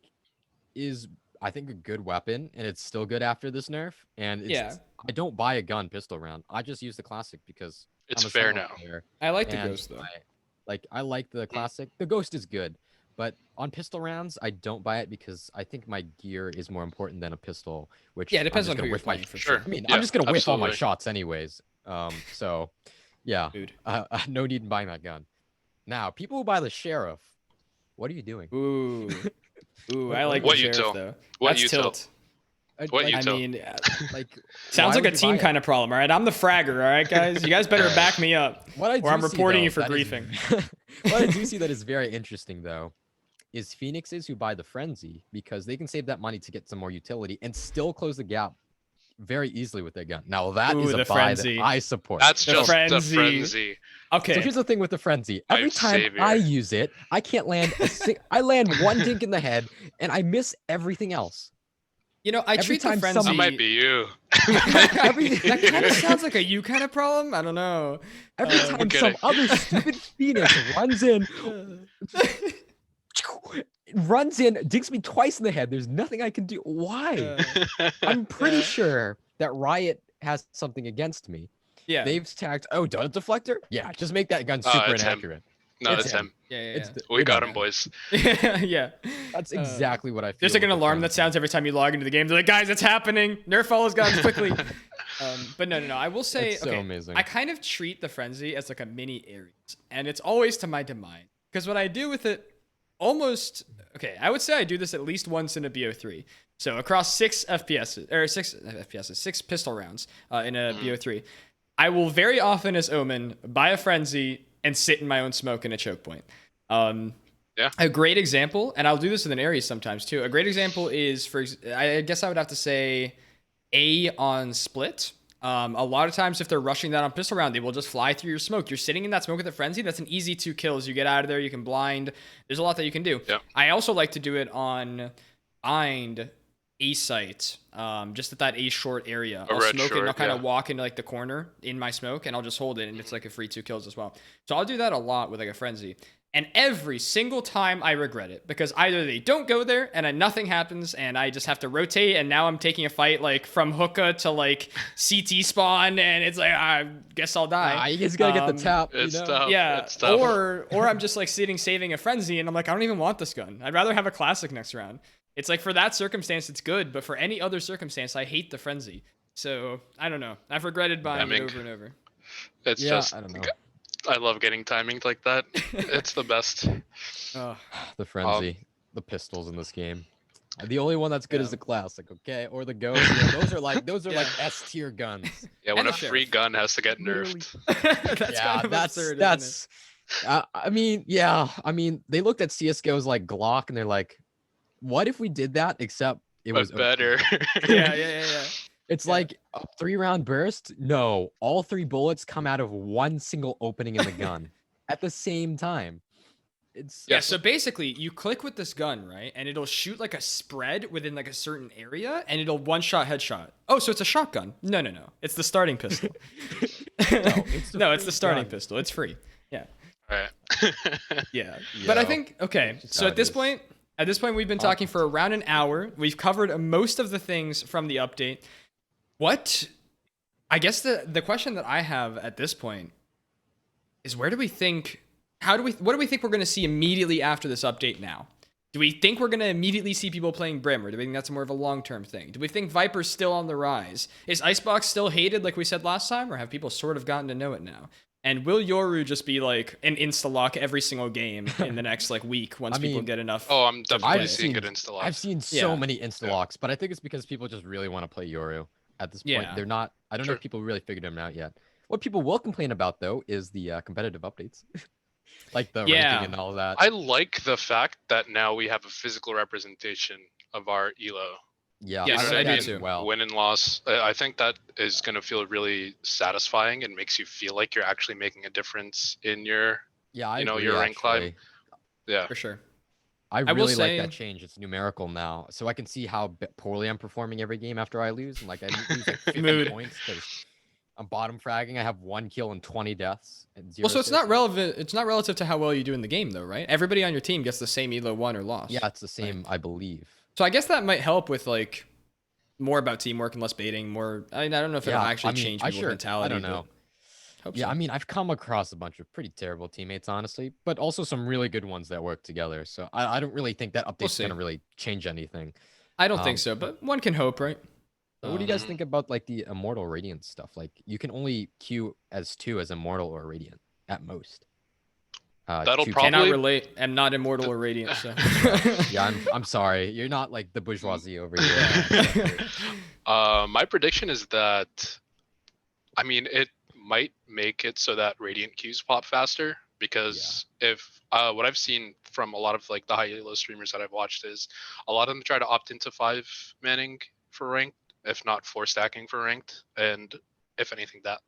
is, I think, a good weapon, and it's still good after this nerf. And I don't buy a gun pistol round. I just use the classic because It's I'm a fair solo now. player, I like the and ghost though. I like the classic. The ghost is good, but on pistol rounds, I don't buy it because I think my gear is more important than a pistol. Which Yeah, it depends I'm on just who gonna you're whiff my- playing for sure. I mean, Yeah, I'm just gonna whiff all my absolutely. shots anyways. So yeah, Dude. no need in buying that gun. Now, people who buy the sheriff, what are you doing? Ooh, I like What the you sheriff tell? though. What That's you tell? tilt. What you I tell? mean, Like, sounds why like a would you team buy it? kind of problem. All right, I'm the fragger. All right, guys, you guys better back me up, What I or I'm do see, reporting though, you for that is- griefing. What I do see that is very interesting, though, is Phoenixes who buy the Frenzy, because they can save that money to get some more utility and still close the gap very easily with their gun. Now that Ooh, is the a buy Frenzy. that I support. That's The just frenzy. the frenzy. Okay, So here's the thing with the Frenzy. Every Life time savior. I use it, I can't land I land one dink in the head, and I miss everything else. you know, I every treat the time frenzy. That might be you. That kind of sounds like a you kind of problem. I don't know. Every Uh, time some kidding. other stupid Phoenix runs in, dinks me twice in the head. There's nothing I can do. Why? I'm pretty sure that Riot has something against me. Yeah. They've tagged, donut deflector? Yeah, just make that gun super it's him. inaccurate. No, It's it's him. him. Yeah. We got him, boys. Yeah. That's exactly what I feel. There's like an with the alarm that Frenzy. sounds every time you log into the game. They're like, guys, it's happening. Nerf all his guns quickly. But no. I will say, It's so okay, amazing. I kind of treat the frenzy as like a mini Ares, and it's always to my demise. Because what I do with it, I would say I do this at least once in a BO3. So across 6 pistol rounds in a BO3, I will very often as Omen buy a frenzy and sit in my own smoke in a choke point. A great example, and I'll do this with an Ares sometimes too. A great example is, I guess I would have to say A on split. A lot of times if they're rushing that on pistol round, they will just fly through your smoke. You're sitting in that smoke with a frenzy. That's an easy 2 kills. You get out of there. You can blind. There's a lot that you can do. Yeah. I also like to do it on bind A site, just at that A short area. I'll smoke it and I'll kind of walk into like the corner in my smoke and I'll just hold it and it's like a free 2 kills as well. So I'll do that a lot with like a frenzy. And every single time I regret it because either they don't go there and then nothing happens and I just have to rotate and now I'm taking a fight like from hookah to like CT spawn and it's like I guess I'll die. You just gotta get the tap. It's tough. Yeah, it's tough. or I'm just like saving a frenzy and I'm like I don't even want this gun. I'd rather have a classic next round. It's like for that circumstance it's good, but for any other circumstance I hate the frenzy. So I don't know. I've regretted buying it over and over. It's just I don't know. I love getting timing like that. It's the best. The frenzy, the pistols in this game. The only one that's good is the classic, okay? Or the ghost. Those are like S tier guns. Yeah, when a free gun has to get nerfed. That's kind of absurd, that's. I mean, they looked at CS:GO's like Glock and they're like, "What if we did that? Except it was better." Yeah. It's like a 3-round burst. No, all 3 bullets come out of one single opening in the gun at the same time. So basically you click with this gun, right? And it'll shoot like a spread within like a certain area and it'll one-shot headshot. Oh, so it's a shotgun. No. It's the starting pistol. It's the starting pistol. It's free. Yeah. All right. Yeah. But I think, okay. So at this point we've been talking for around an hour. We've covered most of the things from the update. I guess the question that I have at this point is what do we think we're going to see immediately after this update now? Do we think we're going to immediately see people playing Brim, or do we think that's more of a long-term thing? Do we think Viper's still on the rise? Is Icebox still hated like we said last time, or have people sort of gotten to know it now? And will Yoru just be like an insta-lock every single game in the next like week once people get enough? Oh, I'm definitely seeing good insta-locks. I've seen so many insta-locks, but I think it's because people just really want to play Yoru. At this point, they're not. I don't know if people really figured him out yet. What people will complain about though is the competitive updates, like the ranking and all that. I like the fact that now we have a physical representation of our elo. Yeah, I do too. Well, win and loss. I think that is going to feel really satisfying and makes you feel like you're actually making a difference in your, your rank climb. Yeah, for sure. I really like that change. It's numerical now, so I can see how poorly I'm performing every game after I lose. And like I lose like 50 points because I'm bottom fragging. I have 1 kill and 20 deaths. And 0 so it's not relevant. It's not relative to how well you do in the game, though, right? Everybody on your team gets the same elo won or lost. Yeah, it's the same, I believe. So I guess that might help with like more about teamwork and less baiting. More. I mean, I don't know if it'll actually change people's mentality. I don't know. I mean, I've come across a bunch of pretty terrible teammates, honestly, but also some really good ones that work together. So I don't really think that update's going to really change anything. I don't think so, but one can hope, right? What do you guys think about like the Immortal Radiant stuff? Like you can only queue as 2 as Immortal or Radiant at most. That'll probably cannot relate. I'm not Immortal or Radiant. So. Yeah, I'm sorry. You're not like the bourgeoisie over here. My prediction is that, I mean, it might make it so that Radiant queues pop faster because if what I've seen from a lot of like the high elo streamers that I've watched is a lot of them try to opt into 5 manning for ranked, if not 4 stacking for ranked, and if anything that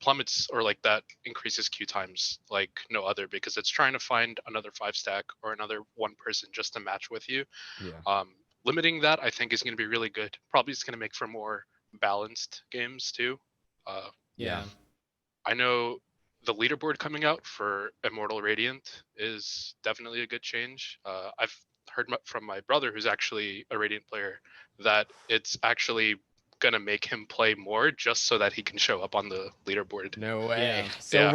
plummets or like that increases queue times like no other because it's trying to find another 5 stack or another 1 person just to match with you. Limiting that I think is going to be really good. Probably it's going to make for more balanced games too. I know the leaderboard coming out for Immortal Radiant is definitely a good change. I've heard from my brother, who's actually a Radiant player, that it's actually gonna make him play more just so that he can show up on the leaderboard. No way. So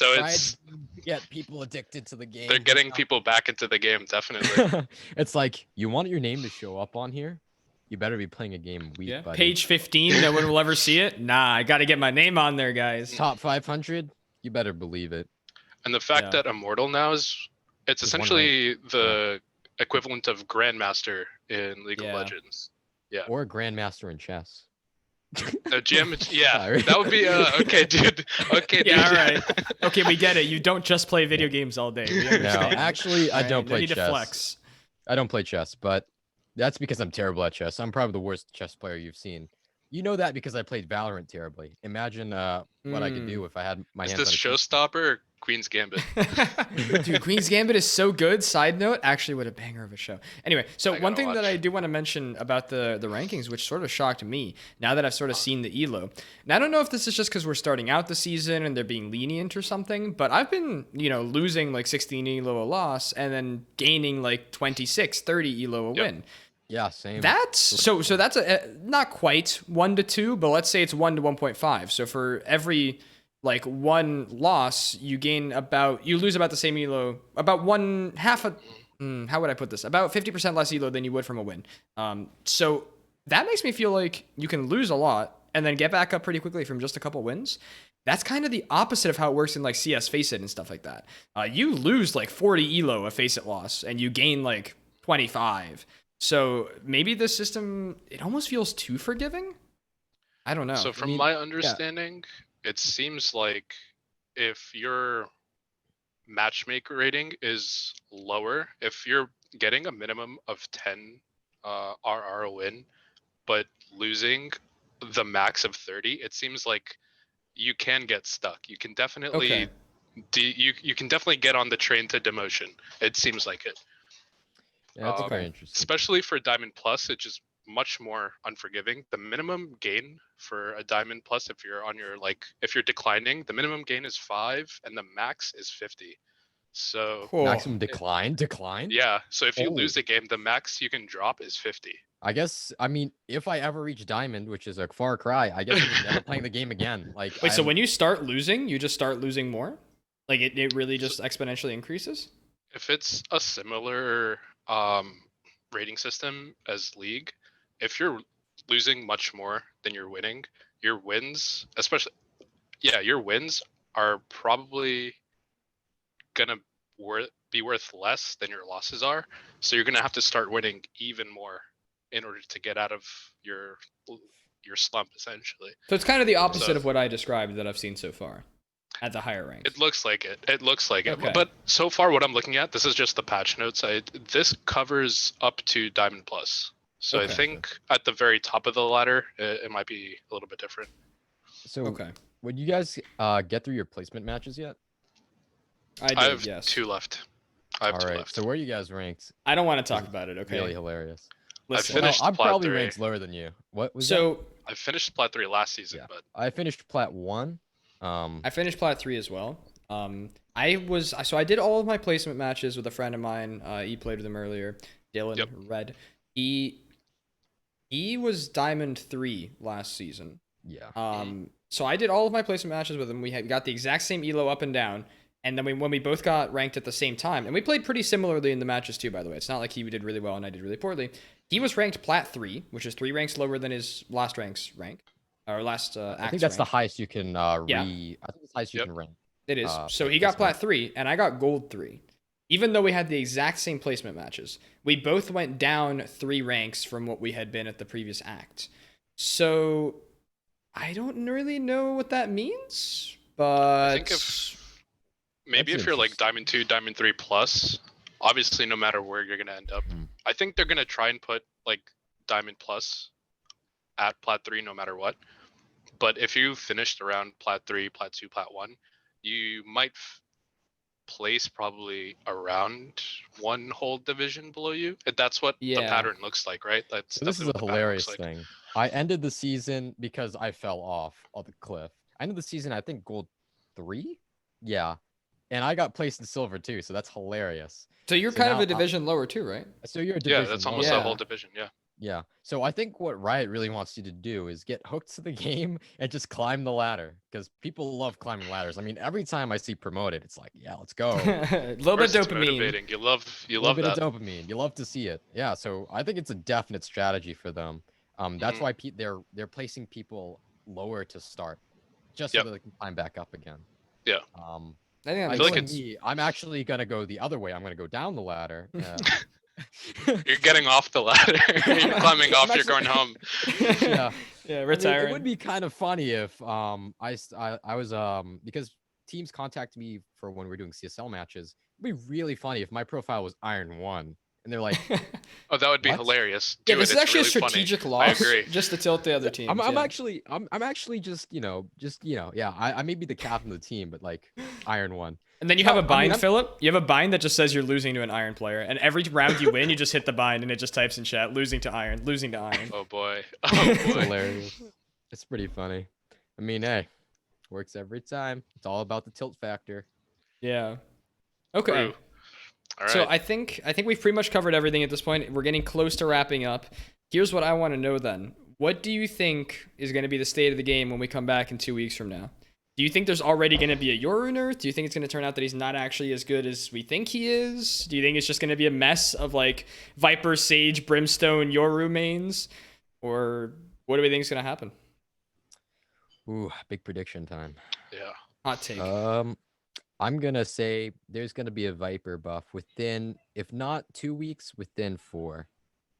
it's get people addicted to the game. They're getting people back into the game, definitely. It's like, you want your name to show up on here? You better be playing a game week, buddy. Page 15, no one will ever see it? Nah, I gotta get my name on there, guys. Top 500? You better believe it. And the fact that Immortal now it's essentially the equivalent of Grandmaster in League of Legends. Yeah. Or Grandmaster in chess. No, GM. Yeah, Sorry. that would be okay, dude. Okay, dude. Yeah, all right. Okay, we get it. You don't just play video games all day. We No, understand. actually, I All don't right, play no need to chess. flex. I don't play chess, but that's because I'm terrible at chess. I'm probably the worst chess player you've seen. You know that because I played Valorant terribly. Imagine what I could do if I had my Is hands this on a cheat sheet. Showstopper or Queen's Gambit? Dude, Queen's Gambit is so good. Side note, actually, what a banger of a show. Anyway, so I one gotta thing that watch. I do want to mention about the rankings, which sort of shocked me, now that I've sort of seen the elo. Now I don't know if this is just because we're starting out the season and they're being lenient or something, but I've been, losing like 16 elo a loss and then gaining like 26, 30 elo a win. Yeah, same. That's so that's a not quite 1 to 2, but let's say it's 1 to 1.5. So for every like one loss, you lose about the same elo, about how would I put this? About 50% less elo than you would from a win. So that makes me feel like you can lose a lot and then get back up pretty quickly from just a couple wins. That's kind of the opposite of how it works in like CS Face It and stuff like that. You lose like 40 elo a Face It loss and you gain like 25. So maybe the system, it almost feels too forgiving. I don't know. So from my understanding, it seems like if your matchmaker rating is lower, if you're getting a minimum of 10 RR a win, but losing the max of 30, it seems like you can get stuck. You can definitely you can definitely get on the train to demotion. It seems like it. Yeah, that's very interesting. Especially for Diamond Plus, it's just much more unforgiving. The minimum gain for a Diamond Plus, if you're on your if you're declining, the minimum gain is 5 and the max is 50. So Cool. Maximum decline? yeah, so if you Oh. lose the game, the max you can drop is 50. I mean, if I ever reach Diamond, which is a far cry, I guess I'm just never playing the game again. Like, Wait, so when you start losing, you just start losing more? Like it really just exponentially increases? If it's a similar rating system as League, if you're losing much more than you're winning, your wins, your wins are probably gonna be worth less than your losses are. So you're gonna have to start winning even more in order to get out of your slump, essentially. So it's kind of the opposite of what I described that I've seen so far at the higher ranks. It looks like it. It looks like Okay. it. But so far, what I'm looking at, this is just the patch notes. This covers up to Diamond Plus. So I Okay. think at the very top of the ladder, it might be a little bit different. So, Okay. would you guys get through your placement matches yet? I did, I have yes. 2 left. I have All 2 right. left. So where are you guys ranked? I don't want to talk about it, okay? Really hilarious. Listen, I finished I'm Plat probably 3. ranked lower than you. What was that? so I finished Plat 3 last season, Yeah. but I finished Plat 1. I finished Plat 3 as well. I did all of my placement matches with a friend of mine. He played with him earlier, Dylan Yep. Red. He was Diamond 3 last season. Yeah. So I did all of my placement matches with him. We got the exact same elo up and down, and then when we both got ranked at the same time, and we played pretty similarly in the matches too. By the way, it's not like he did really well and I did really poorly. He was ranked Plat 3, which is 3 ranks lower than his last rank's rank, or last. I think that's the rank. highest you can Yeah. I think it's the highest you Yep. can rank. It is. So like he got this Plat 3, and I got Gold 3. Even though we had the exact same placement matches, we both went down 3 ranks from what we had been at the previous act. So I don't really know what that means, but I think maybe That's if you're like interesting. Diamond 2, Diamond 3 plus, obviously no matter where you're gonna end up, I think they're gonna try and put like Diamond Plus at Plat 3 no matter what. But if you finished around Plat 3, Plat 2, Plat 1, you might place probably around 1 whole division below you. That's what the Yeah. pattern looks like, right? That's So this is definitely a what the pattern hilarious looks like. thing. I ended the season because I fell off the cliff. I ended the season, I think, Gold 3? Yeah. And I got placed in Silver too, so that's hilarious. so you're So kind of now a division lower too, right? So you're a Yeah, division that's almost lower. a whole Yeah. division. Yeah. Yeah. So I think what Riot really wants you to do is get hooked to the game and just climb the ladder, because people love climbing ladders. I mean, every time I see promoted, it's like, yeah, let's go. A Of little bit course it's dopamine. motivating. You love A little bit that. of dopamine. You love to see it. Yeah. So I think it's a definite strategy for them. That's Mhm. why they're placing people lower to start, just Yep. so that they can climb back up again. Yeah. I think that I makes feel like sense. me, I'm actually gonna go the other way. I'm gonna go down the ladder. You're getting off the ladder. You're climbing off. I'm You're going home. yeah. Yeah, I mean, retiring. it would be kind of funny if I was because teams contact me for when we're doing CSL matches. It'd be really funny if my profile was Iron 1 and they're like, Oh, that would be What? hilarious. Yeah, Do this it. is It's actually really a strategic funny. loss. I agree. Just to tilt the other teams. I'm yeah. actually just yeah, I may be the captain of the team, but like Iron 1. And then you No, have a I bind, mean, Phillip. You have a bind that just says you're losing to an Iron player, and every round you win, you just hit the bind, and it just types in chat, losing to Iron, losing to Iron. Oh boy. Oh It's boy. hilarious. It's pretty funny. I mean, hey, works every time. It's all about the tilt factor. Yeah. Okay. True. All right. So I think we've pretty much covered everything at this point. We're getting close to wrapping up. Here's what I want to know then. What do you think is going to be the state of the game when we come back in 2 weeks from now? Do you think there's already going to be a Yoru nerf? Do you think it's going to turn out that he's not actually as good as we think he is? Do you think it's just going to be a mess of like Viper, Sage, Brimstone, Yoru mains? Or what do we think is going to happen? Ooh, big prediction time. Yeah. Hot take. I'm gonna say there's gonna be a Viper buff within, if not 2 weeks, within 4.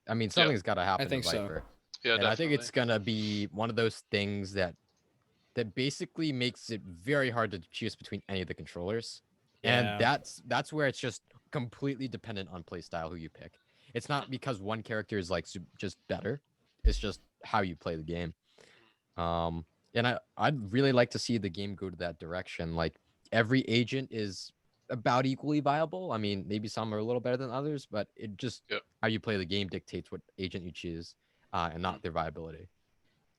I mean, something's got to happen think to so. Viper. Yeah. And Definitely. I think it's gonna be one of those things that basically makes it very hard to choose between any of the controllers. Yeah. And that's where it's just completely dependent on playstyle who you pick. It's not because one character is like just better. It's just how you play the game. And I'd really like to see the game go to that direction. Like every agent is about equally viable. I mean, maybe some are a little better than others, but it just how you play the game dictates what agent you choose, and not their viability.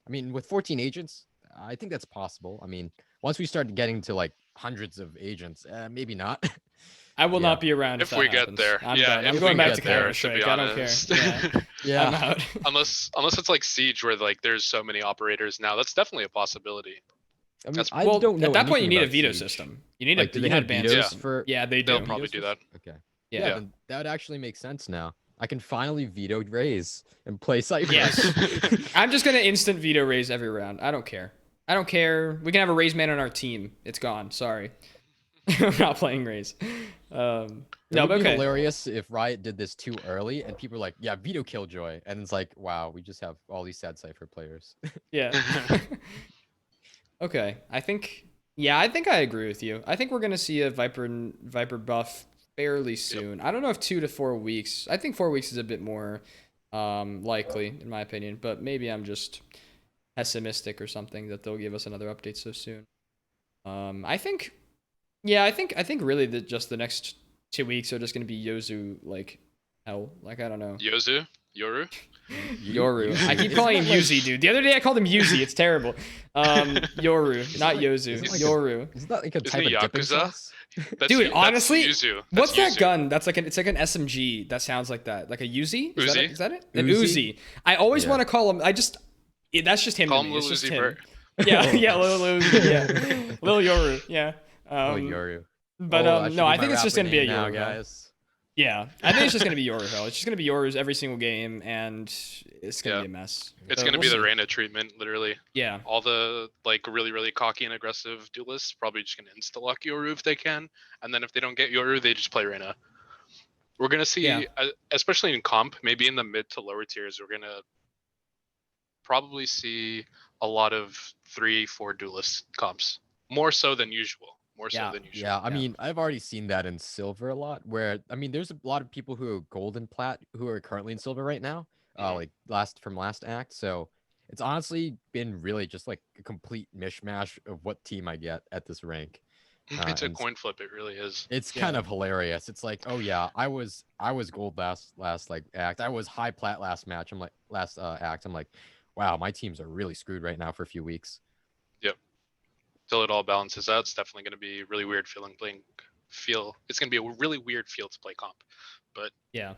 I mean, with 14 agents, I think that's possible. I mean, once we start getting to like hundreds of agents, maybe not. I will not be around if that we happens. get there. I'm Yeah, done. if I'm we going back get to there, Counter to be Strike. I don't care. honest. Yeah. Yeah. I'm out. Unless it's like Siege where like there's so many operators now, that's definitely a possibility. I mean, That's- I Well, don't know at that point, you anything need a about veto Siege. system. You need Like, a do you they need a have ban vetoes system. for? Yeah, they do. They'll probably do that. Okay. Yeah. Then that would actually make sense now. I can finally veto Raze and play Cypher. Yes. I'm just gonna instant veto Raze every round. I don't care. I don't care. We can have a Raze man on our team. It's gone. Sorry. I'm not playing Raze. It No, would but be okay. hilarious if Riot did this too early and people were like, yeah, veto Killjoy. And it's like, wow, we just have all these sad Cypher players. Yeah. Okay. I think I agree with you. I think we're gonna see a Viper buff fairly soon. I don't know if 2 to 4 weeks. I think 4 weeks is a bit more likely in my opinion, but maybe I'm just pessimistic or something that they'll give us another update so soon. I think really that just the next 2 weeks are just gonna be Yozu like hell. Like I don't know. Yoru? Yoru. I keep calling him Yuzi, dude. The other day I called him Yuzi. It's terrible. Yoru, not Yozu. Isn't like Yoru. Isn't that like a Isn't type it of dipping Yakuza? sauce? That's Dude, that's honestly, Yuzu. What's That's that Yuzu. gun? That's like it's like an SMG that sounds like that. Like a Uzi? Is that Uzi? it? Is that it? An Uzi? Uzi. I always Yeah. want to call him. That's just him. Call to him me. It's Lil just Uzi him. Vert. Yeah, yeah, Lil Uzi. Yeah, Lil Yoru. Yeah. Yoru. But Oh, that should no, be I my think it's just rapper gonna be a name now, Yoru. guys. Yeah, I think it's just gonna be Yoru. It's just gonna be Yoru's every single game, and it's gonna Yeah. be a mess. It's So gonna we'll be the see. Reyna treatment, literally. Yeah. All the like really, really cocky and aggressive duelists probably just gonna insta-lock Yoru if they can, and then if they don't get Yoru, they just play Reyna. We're gonna see, Yeah. especially in comp, maybe in the mid to lower tiers, we're gonna probably see a lot of 3-4 duelist comps, more so than usual. More so than usual. Yeah, I mean, I've already seen that in silver a lot. Where I mean, there's a lot of people who are gold and plat who are currently in silver right now. Like last act. So it's honestly been really just like a complete mishmash of what team I get at this rank. It's a and coin flip. It really is. It's kind of hilarious. It's like, oh yeah, I was gold last like act. I was high plat last match. I'm like last act. I'm like, wow, my teams are really screwed right now for a few weeks. Till it all balances out, it's definitely going to be really weird It's going to be a really weird feel to play comp. But Yeah.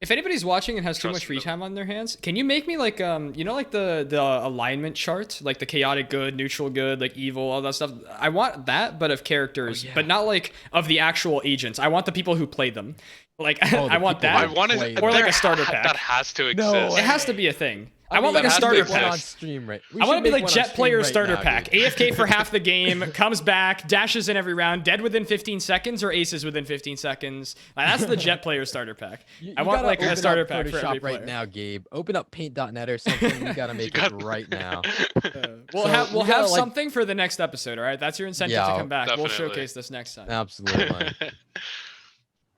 If anybody's watching and has too Trust much me, free though. time on their hands, can you make me like like the alignment chart, like the chaotic good, neutral good, like evil, all that stuff? I want that, but of characters, but not like of the actual agents. I want the people who play them. Like Oh, the I want people that. I wanted play or like there a starter ha- pack. That has to No exist. It has to be a thing. I want mean, like a that has to starter exist. one on pack. stream, right? I want to be like Jet Player right starter now, pack. dude. AFK for half the game, comes back, dashes in every round, dead within 15 seconds or aces within 15 seconons. That's the Jet Player starter pack. I want gotta like a open starter up pack for every Photoshop player. right now, Gabe. Open up paint.net or something. We gotta make it right now. We'll So have we gotta, like- something for the next episode. All right, that's your incentive to Yeah, come back. We'll definitely. showcase this next time. Absolutely.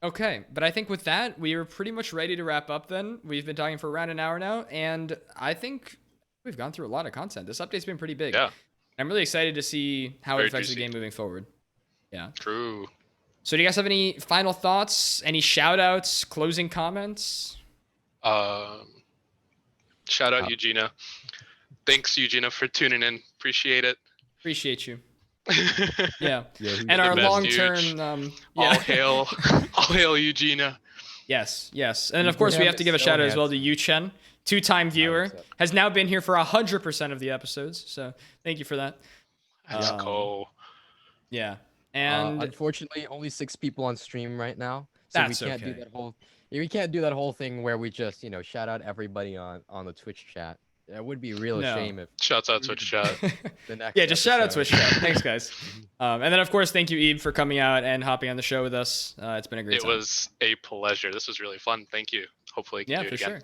Okay, but I think with that, we are pretty much ready to wrap up then. We've been talking for around an hour now, and I think we've gone through a lot of content. This update's been pretty big. Yeah. I'm really excited to see how Very it affects the juicy. game moving forward. Yeah. True. So do you guys have any final thoughts? Any shout outs, closing comments? Shout out Eugenia. Thanks, Eugenia, for tuning in. Appreciate it. Appreciate you. Yeah. Yeah, And the our best, long huge. term All hail Eugenia. Yes. And of course we have to give a so shout out as well to handsome. Yu Chen, 2-time viewer, 100%. has now been here for 100% of the episodes. So thank you for that. Let's go. Yeah. And unfortunately, only 6 people on stream right now, so That's we can't okay. do that whole. We can't do that whole thing where we just shout out everybody on the Twitch chat. It would be a real No. shame if Shouts out Twitch chat. the next. yeah, just shout out episode- Twitch chat. Thanks, guys. And then, of course, thank you, Ebe, for coming out and hopping on the show with us. It's been a great It time. was a pleasure. This was really fun. Thank you. Hopefully, we can Yeah, do it for again. sure.